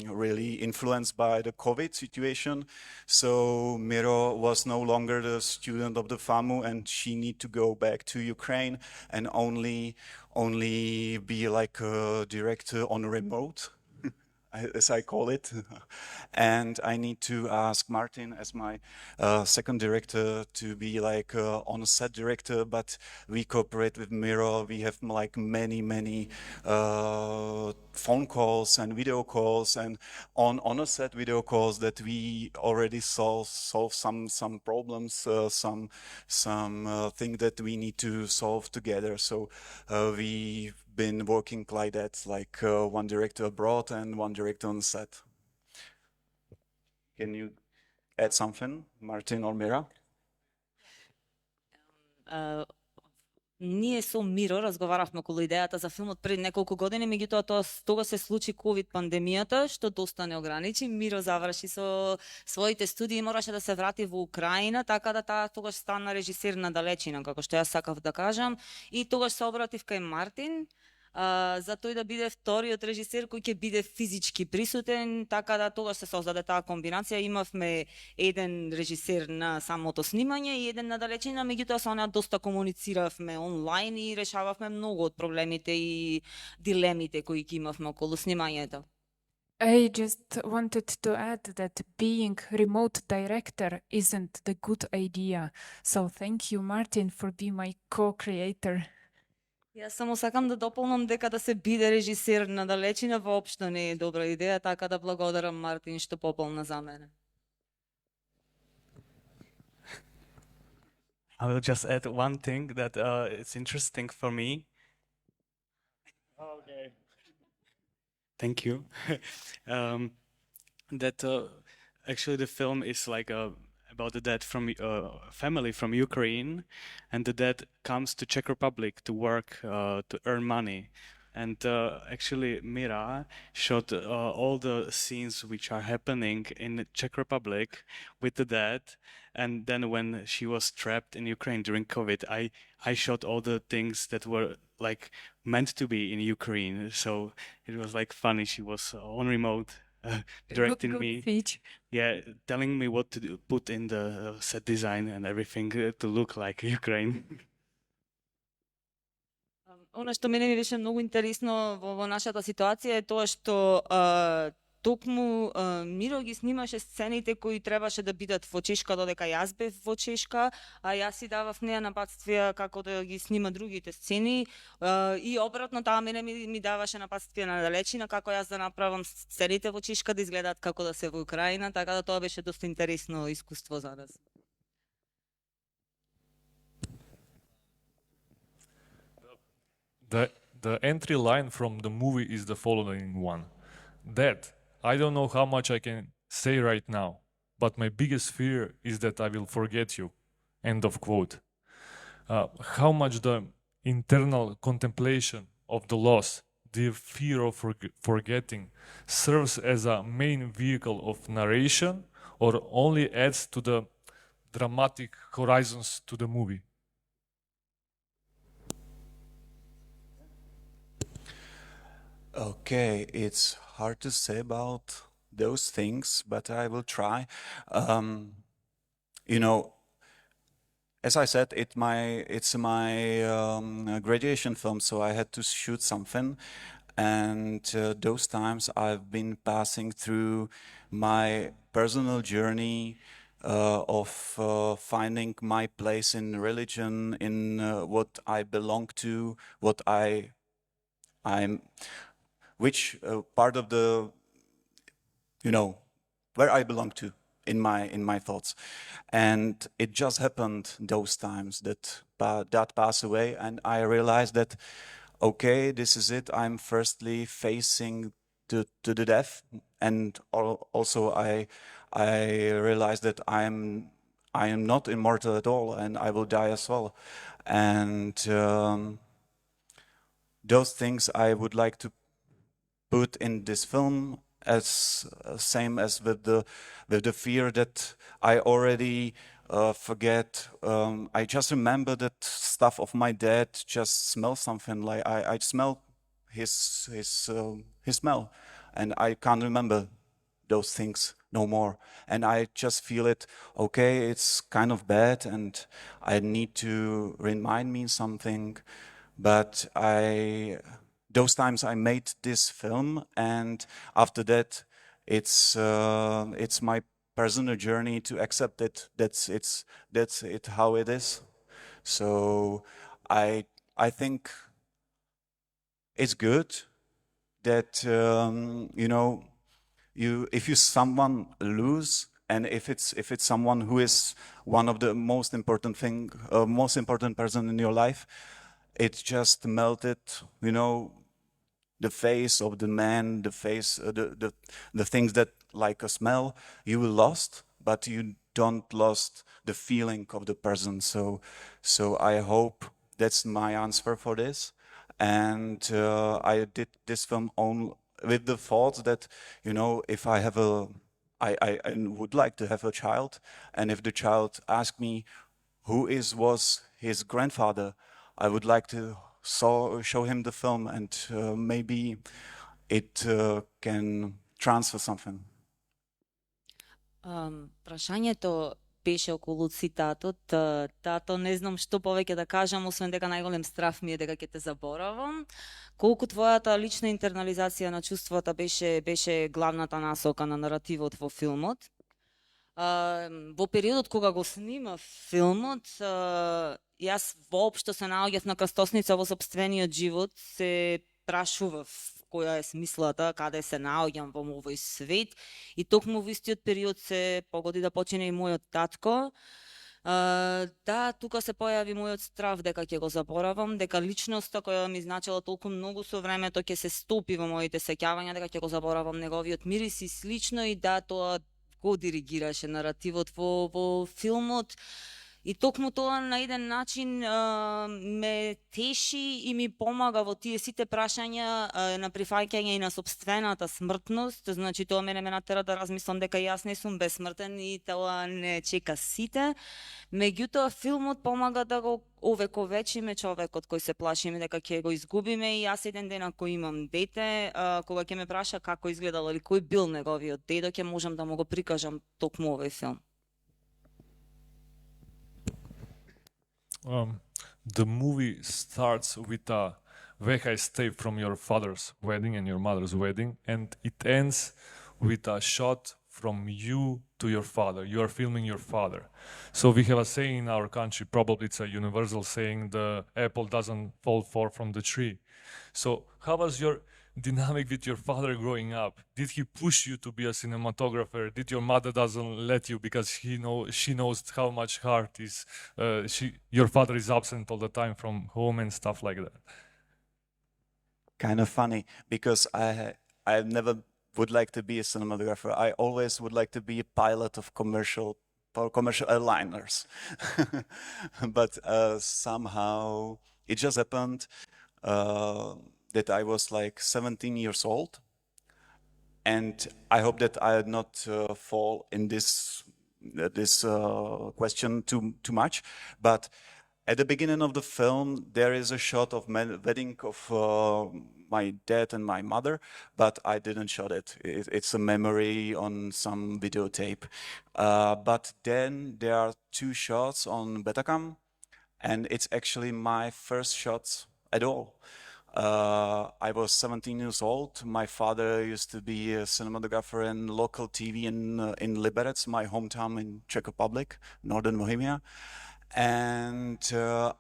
really influenced by the COVID situation. So Miro was no longer the student of the FAMU, and she need to go back to Ukraine and only be like a director on remote, as I call it. and I need to ask Martin as my second director to be like on a set director, but we cooperate with Miro. We have like many phone calls and video calls, and on a set video calls that we already solve some problems, some thing that we need to solve together. So we've been working like that, like one director abroad and one director on set. Can you add something, Martin or Mira? Ние со Миро разговаравме околу идејата за филмот пред неколку години, меѓутоа тога се случи ковид пандемијата, што доста не ограничи. Миро заврши со своите студии и мораше да се врати во Украина, така да таа тогаш стана режисер на далечина, како што јас сакав да кажам, и тогаш се обратив кај Мартин, за тој да биде вториот режисер кој ќе биде физички присутен, така да тогаш се создаде таа комбинација. Имавме еден режисер на самото снимање и еден на далечина, меѓутоа со неа доста комунициравме онлайн и решававме многу од проблемите и дилемите кои ги имавме околу снимањето. I just wanted to add that being remote director isn't the good idea. So thank you, Martin, for being my co-creator. Јас само сакам да дополнам дека да се биде режисер на далечина воопшто не е добра идеја, така да благодарам Мартин што пополна за мене. I will just add one thing that it's interesting for me. Okay. Thank you. That actually the film is like about the dad from family from Ukraine, and the dad comes to Czech Republic to work to earn money. And actually Mira shot all the scenes which are happening in the Czech Republic with the dad. And then when she was trapped in Ukraine during COVID, I shot all the things that were like meant to be in Ukraine. So it was like funny. She was on remote, directing Good me. speech. Yeah, telling me what to put in the set design and everything to look like Ukraine. Она што мене ми беше многу интересно во нашата ситуација е тоа што токму Миро ги снимаше сцените кои требаше да бидат во Чешка, додека јас бев во Чешка, а јас си давав неа напатствија како да ги снима другите сцени, и обратно таа мене ми даваше напатствија на далечина како јас да направам сцените во Чешка да изгледаат како да се во Украина, така да тоа беше доста интересно искуство за нас. The entry line from the movie is the following one. Dad, I don't know how much I can say right now, but my biggest fear is that I will forget you. End of quote. How much the internal contemplation of the loss, the fear of forgetting, serves as a main vehicle of narration or only adds to the dramatic horizons to the movie? Okay, it's hard to say about those things, but I will try. You know, as I said, it's my graduation film, so I had to shoot something. And those times I've been passing through my personal journey of finding my place in religion, in what I belong to, what I'm, which part of the, you know, where I belong to in my thoughts. And it just happened those times that Dad passed away, and I realized that, okay, this is it. I'm firstly facing to the death, and also I realized that I am not immortal at all, and I will die as well. And those things I would like to put in this film, as same as with the fear that I already forget. I just remember that stuff of my dad. Just smell something, like I smell his smell, and I can't remember those things no more. And I just feel it. Okay, it's kind of bad, and I need to remind me something. But those times I made this film, and after that it's my personal journey to accept it. That's it how it is. So I think it's good that you know, if you someone lose, and if it's someone who is one of the most important person in your life, it just melted, you know, the face of the man, the face, the things that like a smell, you will lost, but you don't lost the feeling of the person. So I hope that's my answer for this. And I did this film with the thought that, you know, if I have I would like to have a child, and if the child asks me who was his grandfather, I would like to show him the film, and maybe it can transfer something. Прашањето беше околу цитатот. Тато, не знам што повеќе да кажам, освен дека најголем страф ми е дека ќе те заборавам. Колку твојата лична интернализација на чувствата беше главната насока на наративот во филмот. Во периодот кога го снимав филмот, јас воопшто се наоѓав на крстосница во сопствениот живот, се прашував која е смислата, каде се наоѓам во овој свет, и токму во истиот период се погоди да почине и мојот татко. Да, тука се појави мојот страв дека ќе го заборавам, дека личноста која ми значила толку многу со времето ќе се стопи во моите сеќавања, дека ќе го заборавам неговиот мирис и слично, и да, тоа го диригираше наративот во филмот. И токму тоа на еден начин ме теши и ми помага во тие сите прашања на прифаќање и на собствената смртност. Значи тоа мене ме натера да размислам дека јас не сум бесмртен и тоа не чека сите. Меѓутоа филмот помага да го овековечиме човекот кој се плашиме дека ќе го изгубиме, и јас еден ден ако имам дете, кога ќе ме праша како изгледал или кој бил неговиот дедо, ќе можам да му го прикажам токму овој филм. The movie starts with a Vejas tape from your father's wedding and your mother's wedding, and it ends with a shot from you to your father. You are filming your father. So we have a saying in our country, probably it's a universal saying, the apple doesn't fall far from the tree. So how was your dynamic with your father growing up? Did he push you to be a cinematographer? Did your mother doesn't let you because she knows how much heart is your father is absent all the time from home and stuff like that? Kind of funny, because I never would like to be a cinematographer. I always would like to be a pilot of commercial airliners. But somehow it just happened that I was like 17 years old, and I hope that I did not fall in this question too much. But at the beginning of the film, there is a shot of wedding of my dad and my mother, but I didn't shot it. It's a memory on some videotape. But then there are 2 shots on Betacam, and it's actually my first shots at all. I was 17 years old. My father used to be a cinematographer in local TV in Liberec, my hometown in Czech Republic, Northern Bohemia. And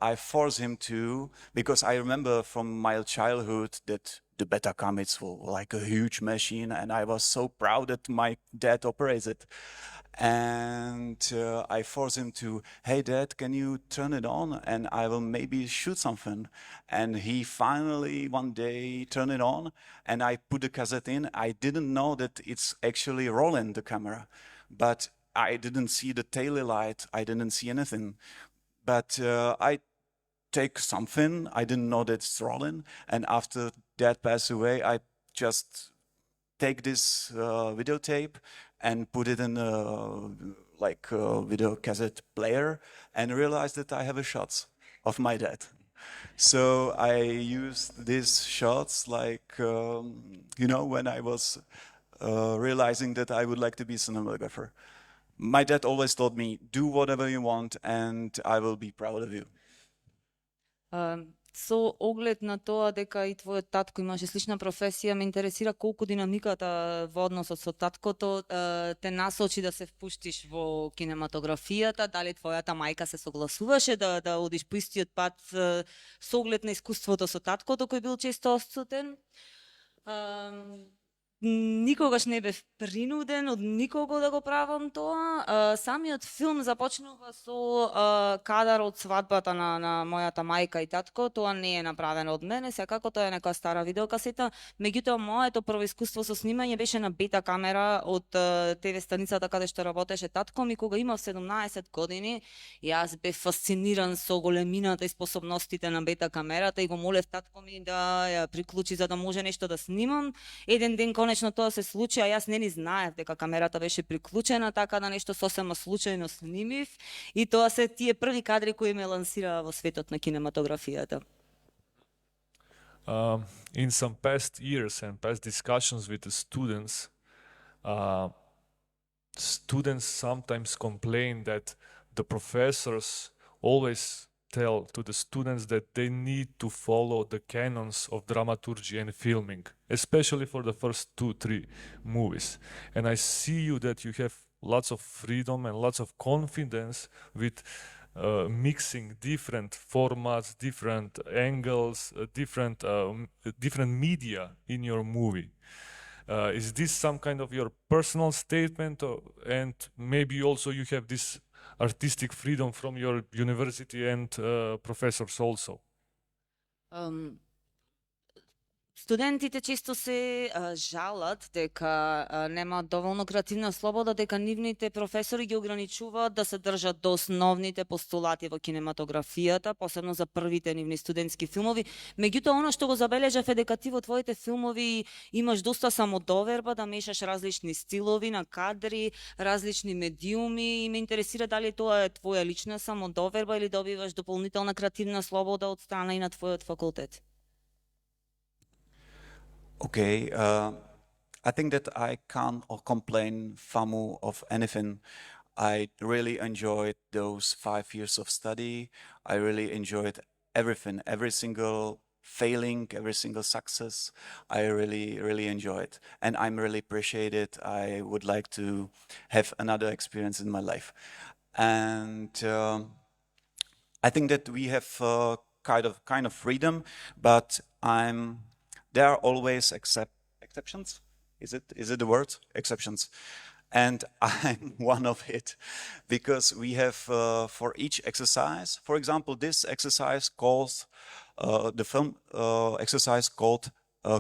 I forced him to, because I remember from my childhood that the Betacam is like a huge machine, and I was so proud that my dad operates it. And I forced him to, hey Dad, can you turn it on and I will maybe shoot something. And he finally one day turned it on, and I put the cassette in. I didn't know that it's actually rolling the camera, but I didn't see the tail light. I didn't see anything. But I take something. I didn't know that it's rolling. And after Dad passed away, I just take this videotape and put it in a video cassette player, and realized that I have a shots of my dad. So I used these shots like, you know, when I was realizing that I would like to be a cinematographer. My dad always told me, do whatever you want and I will be proud of you. Со оглед на тоа дека и твојот татко имаше слична професија, ме интересира колку динамиката во односот со таткото те насочи да се впуштиш во кинематографијата, дали твојата мајка се согласуваше да одиш по истиот пат со оглед на искуството со таткото кој бил често отсутен. Никогаш не бев принуден од никого да го правам тоа. Самиот филм започнува со кадар од свадбата на мојата мајка и татко. Тоа не е направено од мене, секако тоа е некоја стара видеокасета. Меѓутоа, моето прво искуство со снимање беше на бета камера од ТВ станицата каде што работеше татко ми кога имав 17 години. Јас бев фасциниран со големината и способностите на бета камерата и го молев татко ми да ја приклучи за да може нешто да снимам. Еден ден конечно тоа се случи, а јас не ни знаев дека камерата беше приклучена, така да нешто сосема случајно снимив и тоа се тие први кадри кои ме лансираа во светот на кинематографијата. In some past years and past discussions with the students sometimes complain that the professors always tell to the students that they need to follow the canons of dramaturgy and filming, especially for the first 2-3 movies. And I see you that you have lots of freedom and lots of confidence with mixing different formats, different angles, different media in your movie. Is this some kind of your personal statement, and maybe also you have this artistic freedom from your university and professors also? Студентите често се жалат дека немаат доволно креативна слобода, дека нивните професори ги ограничуваат да се држат до основните постулати во кинематографијата, посебно за првите нивни студентски филмови. Меѓутоа, она што го забележав е дека ти во твоите филмови имаш доста самодоверба да мешаш различни стилови на кадри, различни медиуми и ме интересира дали тоа е твоја лична самодоверба или добиваш дополнителна креативна слобода од страна и на твојот факултет. Okay, I think that I can't complain, FAMU, of anything. I really enjoyed those 5 years of study. I really enjoyed everything, every single failing, every single success. I really enjoyed, and I'm really appreciate it. I would like to have another experience in my life, and I think that we have kind of freedom, but there are always exceptions. Is it the word? Exceptions. And I'm one of it, because we have for each exercise, for example, this exercise calls the film exercise called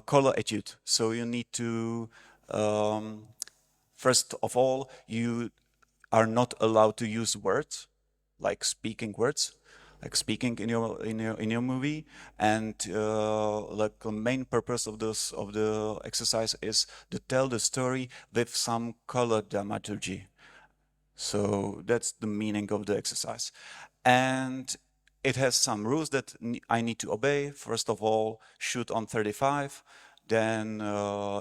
color etude. So you need to first of all, you are not allowed to use words like speaking words, like speaking in your movie, and like the main purpose of the exercise is to tell the story with some color dramaturgy. So that's the meaning of the exercise, and it has some rules that I need to obey. First of all, shoot on 35, then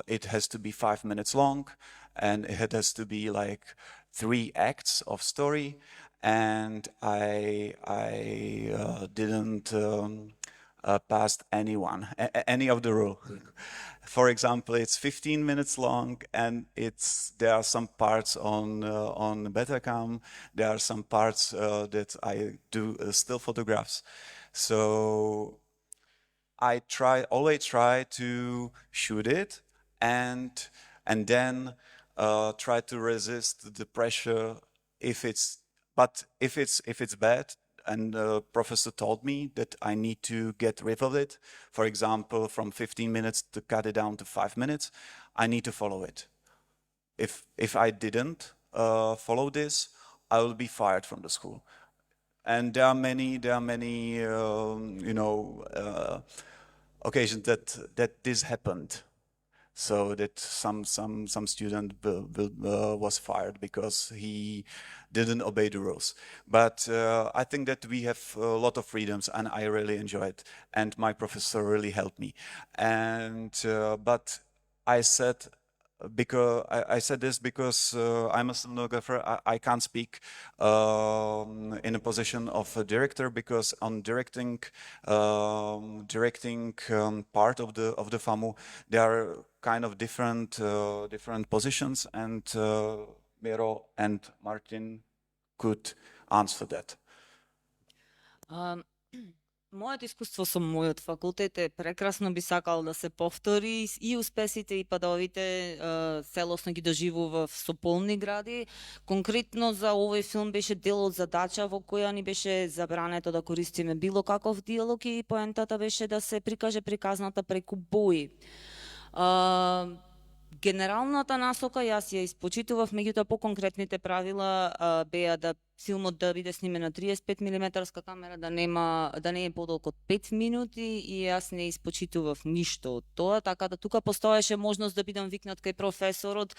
it has to be 5 minutes long, and it has to be like 3 acts of story. And I didn't pass any of the rule. For example, it's 15 minutes long, and there are some parts on Betacam. There are some parts that I do still photographs. So I always try to shoot it, and then try to resist the pressure if it's bad, and the professor told me that I need to get rid of it, for example, from 15 minutes to cut it down to 5 minutes, I need to follow it. If I didn't follow this, I will be fired from the school. And there are many occasions that this happened. So that some student was fired because he didn't obey the rules. But I think that we have a lot of freedoms, and I really enjoy it. And my professor really helped me. And but I said because I said this because I'm a cinematographer. I can't speak in a position of a director, because on directing part of the FAMU, there are kind of different positions, and Miro and Martin could answer that. Моето искуство со мојот факултет е прекрасно, би сакал да се повтори и успесите и падовите целосно ги доживував со полни гради. Конкретно за овој филм беше дел од задача во која ни беше забрането да користиме било каков диалог и поентата беше да се прикаже приказната преку бои. Генералната насока јас ја испочитував, меѓутоа поконкретните правила беа да филмот да биде снимен на 35 мм камера, да не е подолго од 5 минути, и јас не испочитував ништо од тоа, така да тука постоеше можност да бидам викнат кај професорот.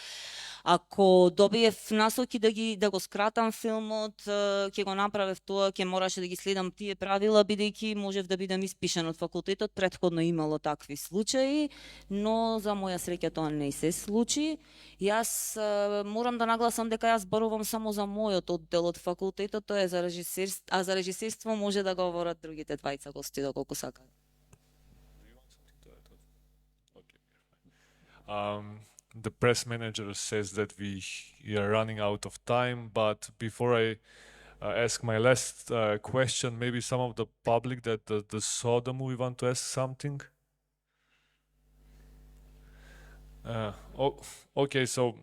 Ако добиев насоки да го скратам филмот, ќе го направев тоа, ќе мораше да ги следам тие правила, бидејќи можев да бидам испишан од факултетот. Претходно имало такви случаи, но за моја среќа тоа не се случи. Јас морам да нагласам дека јас зборувам само за мојот оддел од факултетот, тоа е за режисерство, а за режисерство може да говорат другите двајца гости доколку сакаат. The press manager says that we are running out of time, but before I ask my last question, maybe some of the public that saw the movie want to ask something. Okay, so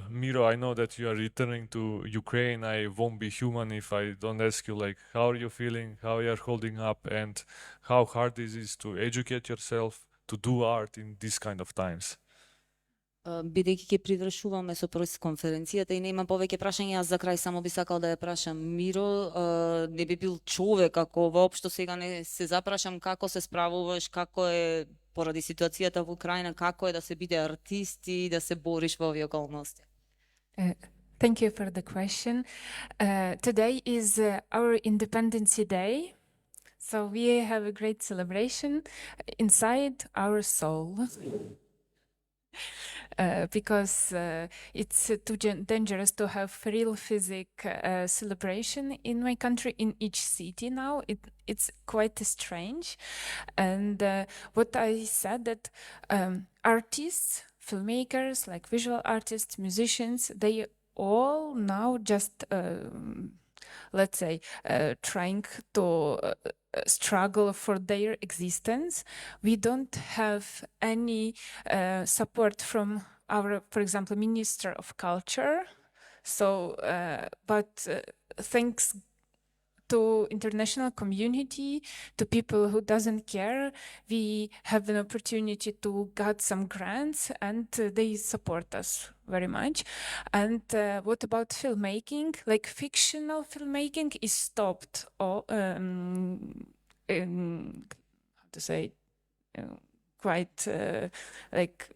Miro, I know that you are returning to Ukraine. I won't be human if I don't ask you, like, how are you feeling, how you are holding up, and how hard it is to educate yourself to do art in these kind of times. Бидејќи ќе привршуваме со прес-конференцијата и нема повеќе прашања, јас за крај само би сакал да ја прашам Миро, не би бил човек ако воопшто сега не се запрашам како се справуваш, како е поради ситуацијата во Украина, како е да се биде артист и да се бориш во овие околности. Thank you for the question. Today is our Independence Day, so we have a great celebration inside our soul. Because it's too dangerous to have real physical celebration in my country, in each city now. It's quite strange. And what I said, that artists, filmmakers, like visual artists, musicians, they all now just, let's say, trying to struggle for their existence. We don't have any support from our, for example, Minister of Culture. So, but thanks to international community, to people who doesn't care, we have an opportunity to get some grants, and they support us very much. And what about filmmaking? Like fictional filmmaking is stopped, or how to say, quite like.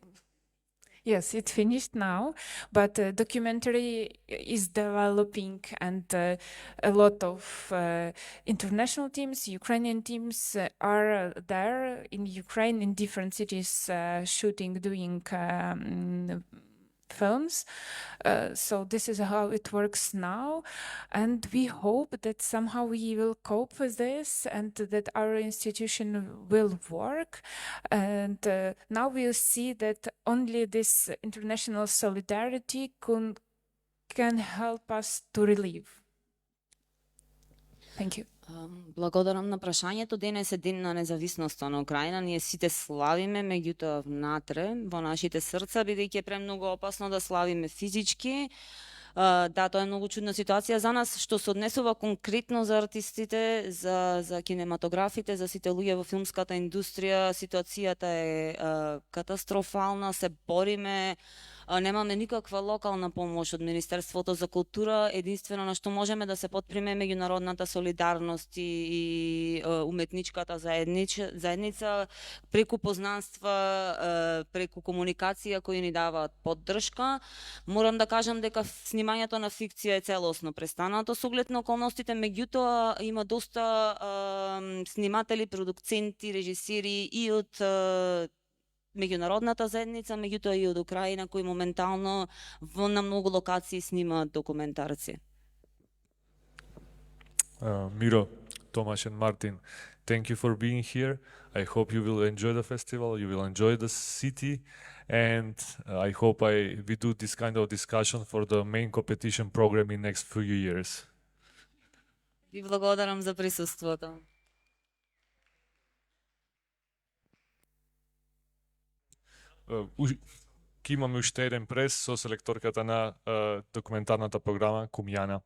Yes, it finished now, but documentary is developing, and a lot of international teams, Ukrainian teams are there in Ukraine, in different cities, shooting, doing films. So this is how it works now, and we hope that somehow we will cope with this, and that our institution will work. And now we'll see that only this international solidarity can help us to relieve. Thank you. Благодарам на прашањето. Денес е ден на независноста на Украина. Ние сите славиме, меѓутоа внатре, во нашите срца, бидејќи е премногу опасно да славиме физички. Да, тоа е многу чудна ситуација за нас, што се однесува конкретно за артистите, за кинематографите, за сите луѓе во филмската индустрија. Ситуацијата е катастрофална, се бориме. Немаме никаква локална помош од Министерството за култура. Единствено на што можеме да се потприме меѓународната солидарност и уметничката заедница преку познанства, преку комуникација кои ни даваат поддршка. Морам да кажам дека снимањето на фикција е целосно престанато со оглед на околностите, меѓутоа има доста сниматели, продуценти, режисери и од меѓународната заедница, меѓутоа и од Украина, кои моментално на многу локации снимаат документарци. Miro, Tomas, and Martin, thank you for being here. I hope you will enjoy the festival, you will enjoy the city, and I hope we do this kind of discussion for the main competition program in next few years. Ви благодарам за присуството. Ки имаме уште еден прес со селекторката на документарната програма Кумјана.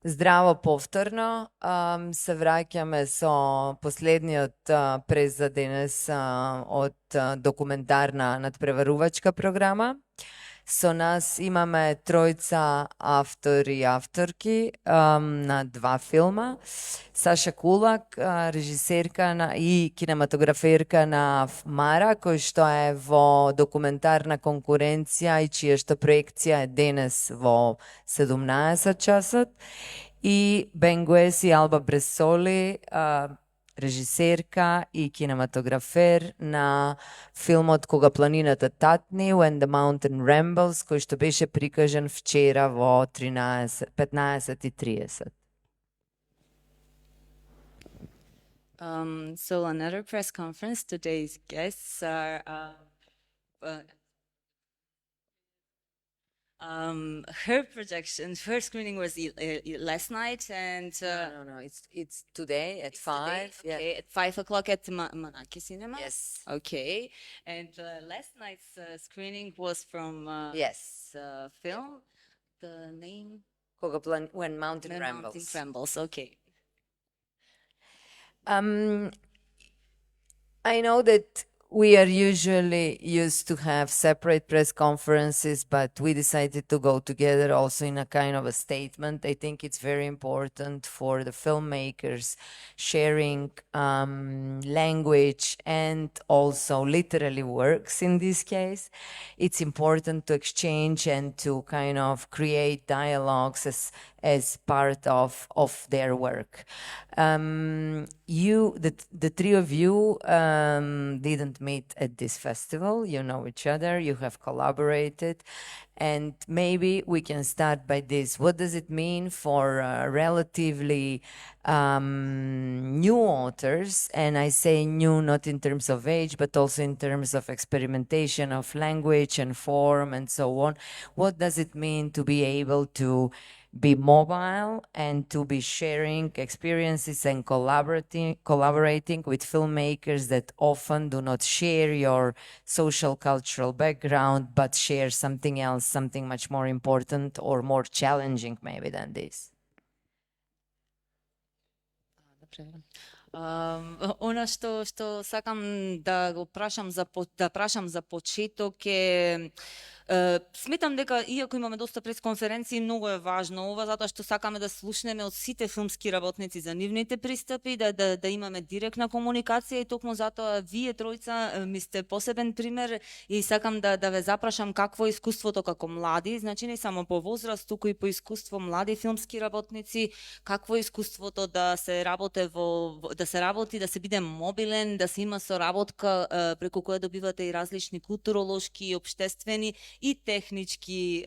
Здраво повторно, се враќаме со последниот през за денес од документарна надпреварувачка програма. Со нас имаме тројца автори и авторки на два филма. Саша Кулак, режисерка и кинематограферка на Мара, кој што е во документарна конкуренција и чија што проекција е денес во 17 часот. И Бенгуес и Алба Бресоли, режисерка и кинематографер на филмот Кога планината татни, When the Mountain Rambles, кој што беше прикажан вчера во 15:30. So another press conference. Today's guests are her projection, her screening was last night, and No, it's today at 5. today, okay, at 5 o'clock at Manaki Cinema. Yes. Okay, and last night's screening was from Yes. film. The name When Mountain When Rambles. Mountain Trembles. Okay. I know that we are usually used to have separate press conferences, but we decided to go together also in a kind of a statement. I think it's very important for the filmmakers sharing language and also literally works in this case. It's important to exchange and to kind of create dialogues as part of their work. The three of you didn't meet at this festival. You know each other, you have collaborated, and maybe we can start by this. What does it mean for relatively new authors? And I say new not in terms of age, but also in terms of experimentation of language and form and so on. What does it mean to be able to be mobile and to be sharing experiences and collaborating with filmmakers that often do not share your social cultural background, but share something else, something much more important or more challenging maybe than this? Она што сакам да го прашам за почеток е Сметам дека иако имаме доста пресконференции, многу е важно ова затоа што сакаме да слушнеме од сите филмски работници за нивните пристапи, да имаме директна комуникација и токму затоа вие тројца ми сте посебен пример и сакам да ве запрашам какво е искуството како млади, значи не само по возраст, туку и по искуство млади филмски работници, какво е искуството да се работи, да се биде мобилен, да се има соработка преку која добивате и различни културолошки, обштествени и технички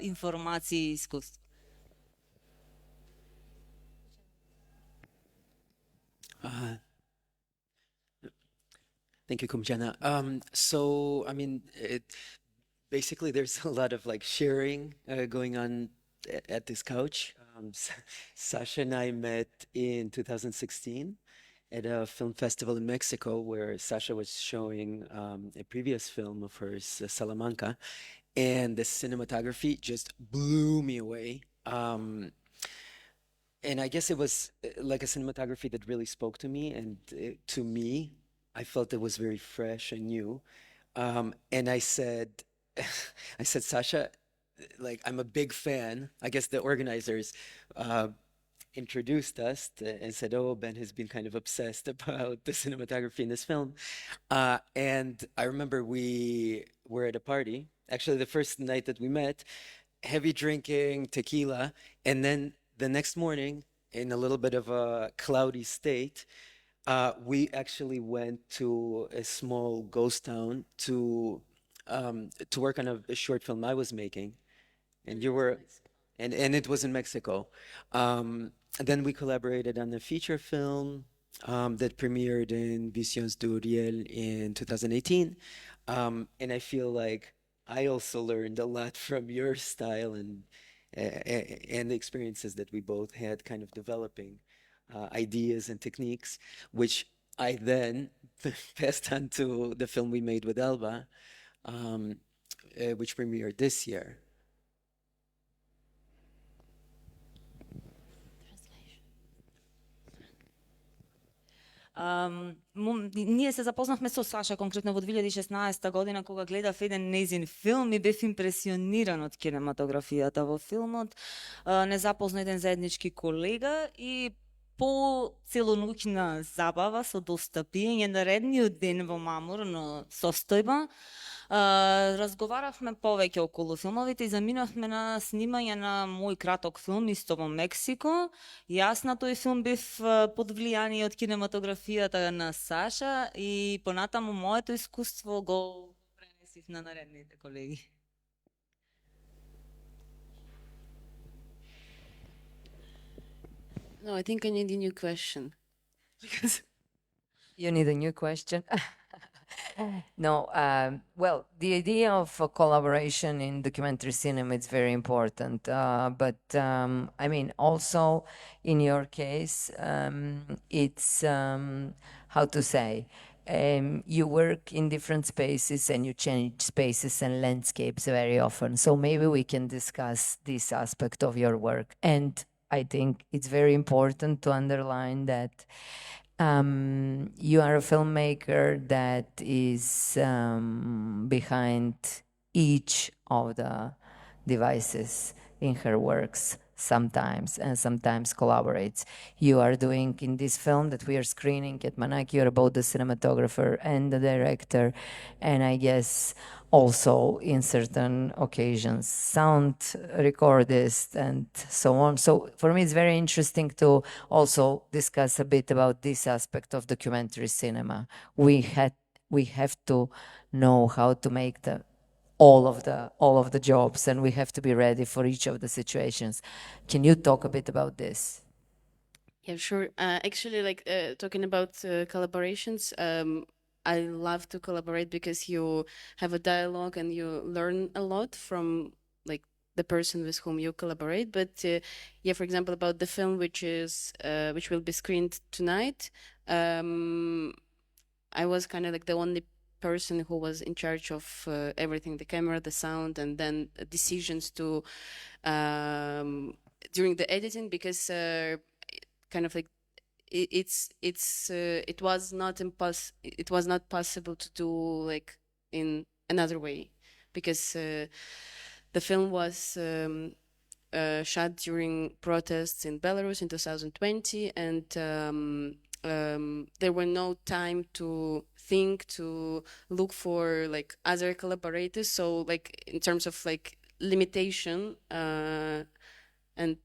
информации и искуства. Thank you, Kumjana. So, I mean, basically there's a lot of like sharing going on at this couch. Sasha and I met in 2016 at a film festival in Mexico where Sasha was showing a previous film of hers, Salamanca, and the cinematography just blew me away. And I guess it was like a cinematography that really spoke to me, and to me, I felt it was very fresh and new. And I said, I said, Sasha, like I'm a big fan. I guess the organizers introduced us and said, "Oh, Ben has been kind of obsessed about the cinematography in this film." And I remember we were at a party. Actually, the first night that we met, heavy drinking, tequila, and then the next morning, in a little bit of a cloudy state, we actually went to a small ghost town to work on a short film I was making, and you were, and it was in Mexico. Then we collaborated on a feature film that premiered in Visions de Uriel in 2018, and I feel like I also learned a lot from your style and the experiences that we both had, kind of developing ideas and techniques, which I then passed on to the film we made with Elba, which premiered this year. Ние се запознавме со Саша конкретно во 2016 година кога гледав еден нејзин филм и бев импресиониран од кинематографијата во филмот. Не запозна еден заеднички колега и по целоноќна забава со доста пиење наредниот ден во мамурно состојба разговаравме повеќе околу филмовите и заминавме на снимање на мој краток филм исто во Мексико. Јас на тој филм бев под влијание од кинематографијата на Саша и понатаму моето искуство го пренесив на наредните колеги. No, I think I need a new question. You need a new question? No, well, the idea of a collaboration in documentary cinema is very important. But I mean, also in your case, it's, how to say, you work in different spaces and you change spaces and landscapes very often. So maybe we can discuss this aspect of your work. And I think it's very important to underline that you are a filmmaker that is behind each of the devices in her works sometimes, and sometimes collaborates. You are doing in this film that we are screening at Manaki, you're both the cinematographer and the director, and I guess also in certain occasions sound recordist and so on. So for me it's very interesting to also discuss a bit about this aspect of documentary cinema. We have to know how to make all of the jobs, and we have to be ready for each of the situations. Can you talk a bit about this? Yeah, sure. Actually, like talking about collaborations, I love to collaborate because you have a dialogue and you learn a lot from like the person with whom you collaborate. But yeah, for example, about the film which will be screened tonight, I was kind of like the only person who was in charge of everything, the camera, the sound, and then decisions to during the editing, because kind of like it was not possible to do like in another way. because the film was shot during protests in Belarus in 2020, and there were no time to think, to look for like other collaborators. So like in terms of like limitation and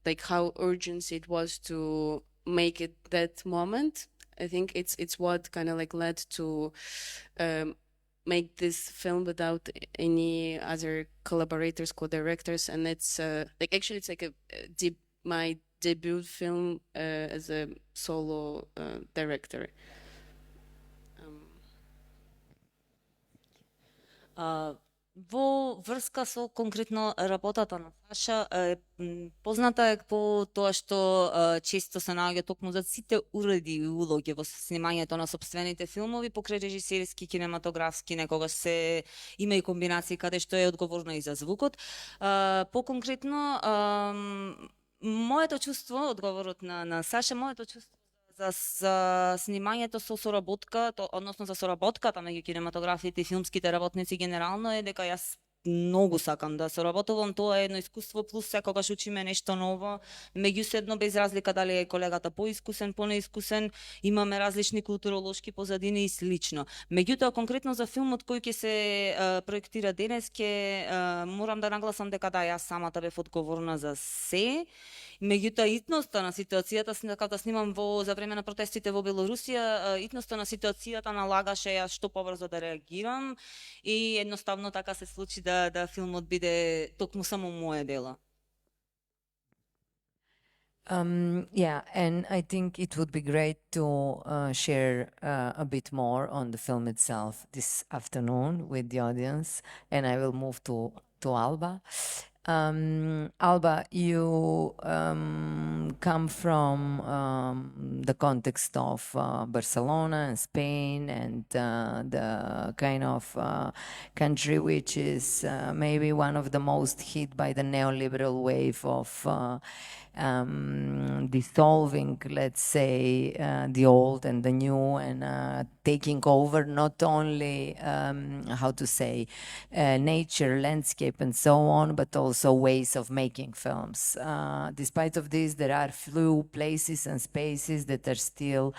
like how urgent it was to make it that moment, I think it's what kind of like led to make this film without any other collaborators, co-directors, and it's like actually it's like my debut film as a solo director. Во врска со конкретно работата на Саша, позната е по тоа што често се наоѓа токму за сите уреди и улоги во снимањето на сопствените филмови покрај режисерски, кинематографски, некогаш се има и комбинации каде што е одговорно и за звукот. По-конкретно, моето чувство, одговорот на Саша, моето чувство за снимањето со соработка, односно за соработката меѓу кинематографите и филмските работници генерално е дека јас многу сакам да соработувам. Тоа е едно искуство, плюс секогаш учиме нешто ново, меѓуседно без разлика дали е колегата поискусен, понеискусен, имаме различни културолошки позадини и слично. Меѓутоа, конкретно за филмот кој ќе се проектира денес, морам да нагласам дека да, јас самата бев одговорна за се. Меѓутоа, итноста на ситуацијата, да снимам за време на протестите во Белорусија, итноста на ситуацијата налагаше јас што побрзо да реагирам и едноставно така се случи да филмот биде токму само мое дело. Yeah, and I think it would be great to share a bit more on the film itself this afternoon with the audience, and I will move to Alba. Alba, you come from the context of Barcelona and Spain and the kind of country which is maybe one of the most hit by the neoliberal wave of dissolving, let's say, the old and the new, and taking over not only, how to say, nature, landscape, and so on, but also ways of making films. Despite of this, there are few places and spaces that are still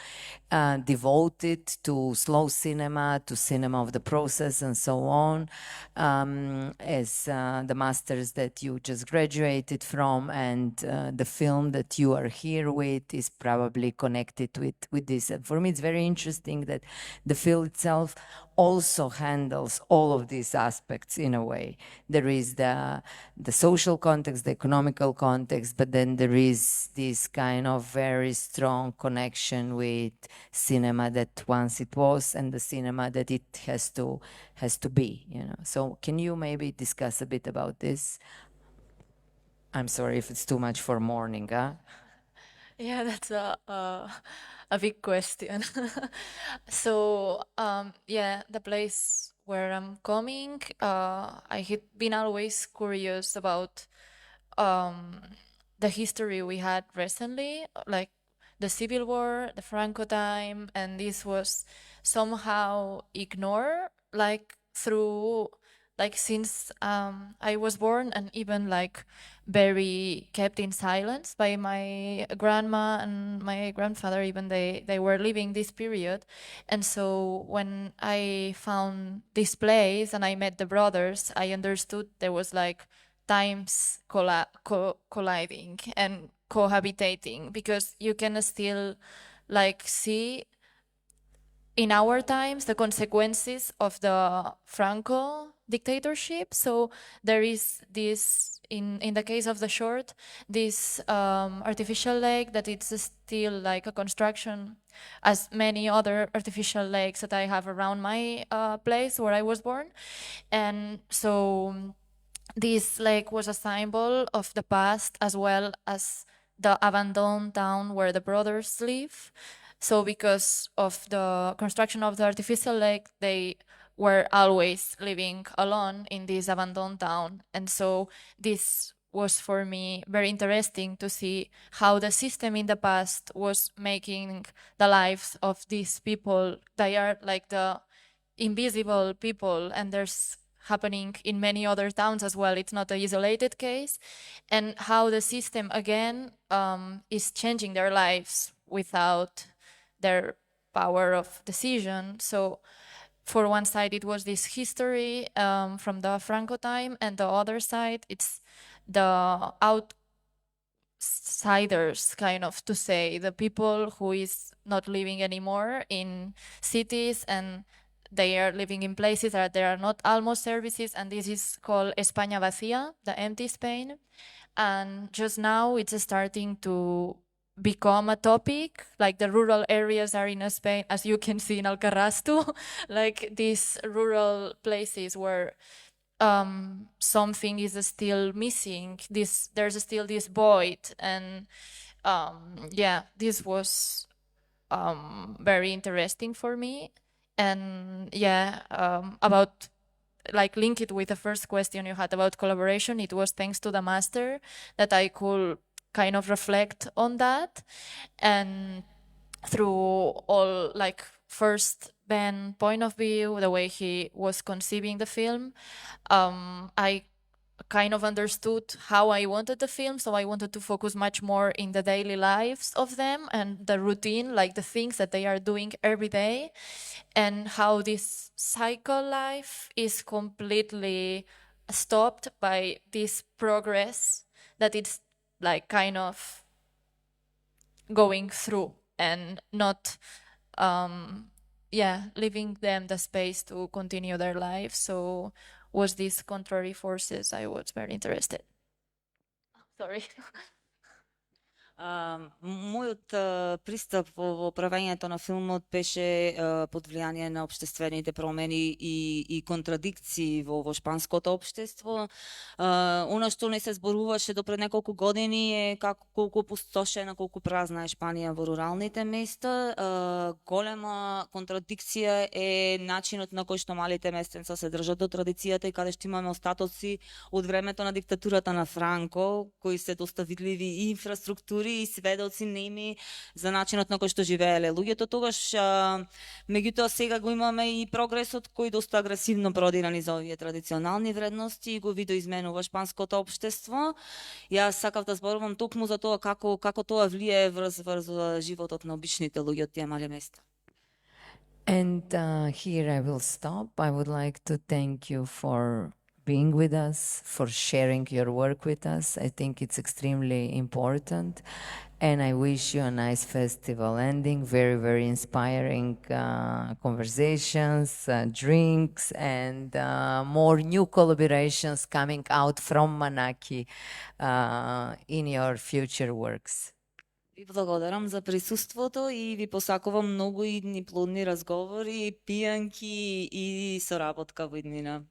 devoted to slow cinema, to cinema of the process, and so on, as the masters that you just graduated from, and the film that you are here with is probably connected with this. And for me, it's very interesting that the film itself also handles all of these aspects in a way. There is the social context, the economical context, but then there is this kind of very strong connection with cinema that once it was and the cinema that it has to be, you know. So can you maybe discuss a bit about this? I'm sorry if it's too much for morning, huh? Yeah, that's a big question. So yeah, the place where I'm coming, I had been always curious about the history we had recently, like the Civil War, the Franco time, and this was somehow ignored, like through, like since I was born, and even like very kept in silence by my grandma and my grandfather. Even they were living this period, and so when I found this place and I met the brothers, I understood there was like times colliding and cohabitating, because you can still like see in our times the consequences of the Franco dictatorship. So there is this, in the case of the short, this artificial lake that it's still like a construction, as many other artificial lakes that I have around my place where I was born. And so this lake was a symbol of the past, as well as the abandoned town where the brothers live. So because of the construction of the artificial lake, they were always living alone in this abandoned town. And so this was for me very interesting to see how the system in the past was making the lives of these people. They are like the invisible people, and there's happening in many other towns as well. It's not an isolated case, and how the system again is changing their lives without their power of decision. So for one side, it was this history from the Franco time, and the other side, it's the outsiders, kind of, to say, the people who is not living anymore in cities, and they are living in places that there are not almost services, and this is called España vacía, the empty Spain. And just now it's starting to become a topic, like the rural areas are in Spain, as you can see in Alcaraz too, like these rural places where something is still missing. There's still this void, and yeah, this was very interesting for me. And yeah, about, like, link it with the first question you had about collaboration, it was thanks to the master that I could kind of reflect on that. And through all, like, first Ben point of view, the way he was conceiving the film, I kind of understood how I wanted the film. So I wanted to focus much more in the daily lives of them and the routine, like the things that they are doing every day, and how this cycle life is completely stopped by this progress that it's, like, kind of going through, and not yeah, leaving them the space to continue their life. So was these contrary forces, I was very interested. Sorry. Мојот пристап во правењето на филмот беше под влијание на општествените промени и контрадикции во шпанското општество. Она што не се зборуваше до пред неколку години е колку пустошена, колку празна е Шпанија во руралните места. Голема контрадикција е начинот на кој што малите местенца се држат до традицијата и каде што имаме остатоци од времето на диктатурата на Франко, кои се доста видливи и инфраструктури и сведоци неми за начинот на кој што живееле луѓето тогаш. Меѓутоа сега го имаме и прогресот кој доста агресивно продирани за овие традиционални вредности и го видоизменува шпанското општество. Јас сакав да зборувам токму за тоа како тоа влијае врз животот на обичните луѓе од тие мали места. And here I will stop. I would like to thank you for being with us, for sharing your work with us. I think it's extremely important. And I wish you a nice festival ending, very, very inspiring conversations, drinks, and more new collaborations coming out from Manaki in your future works. Ви благодарам за присуството и ви посакувам многу идни плодни разговори, пијанки и соработка во иднина.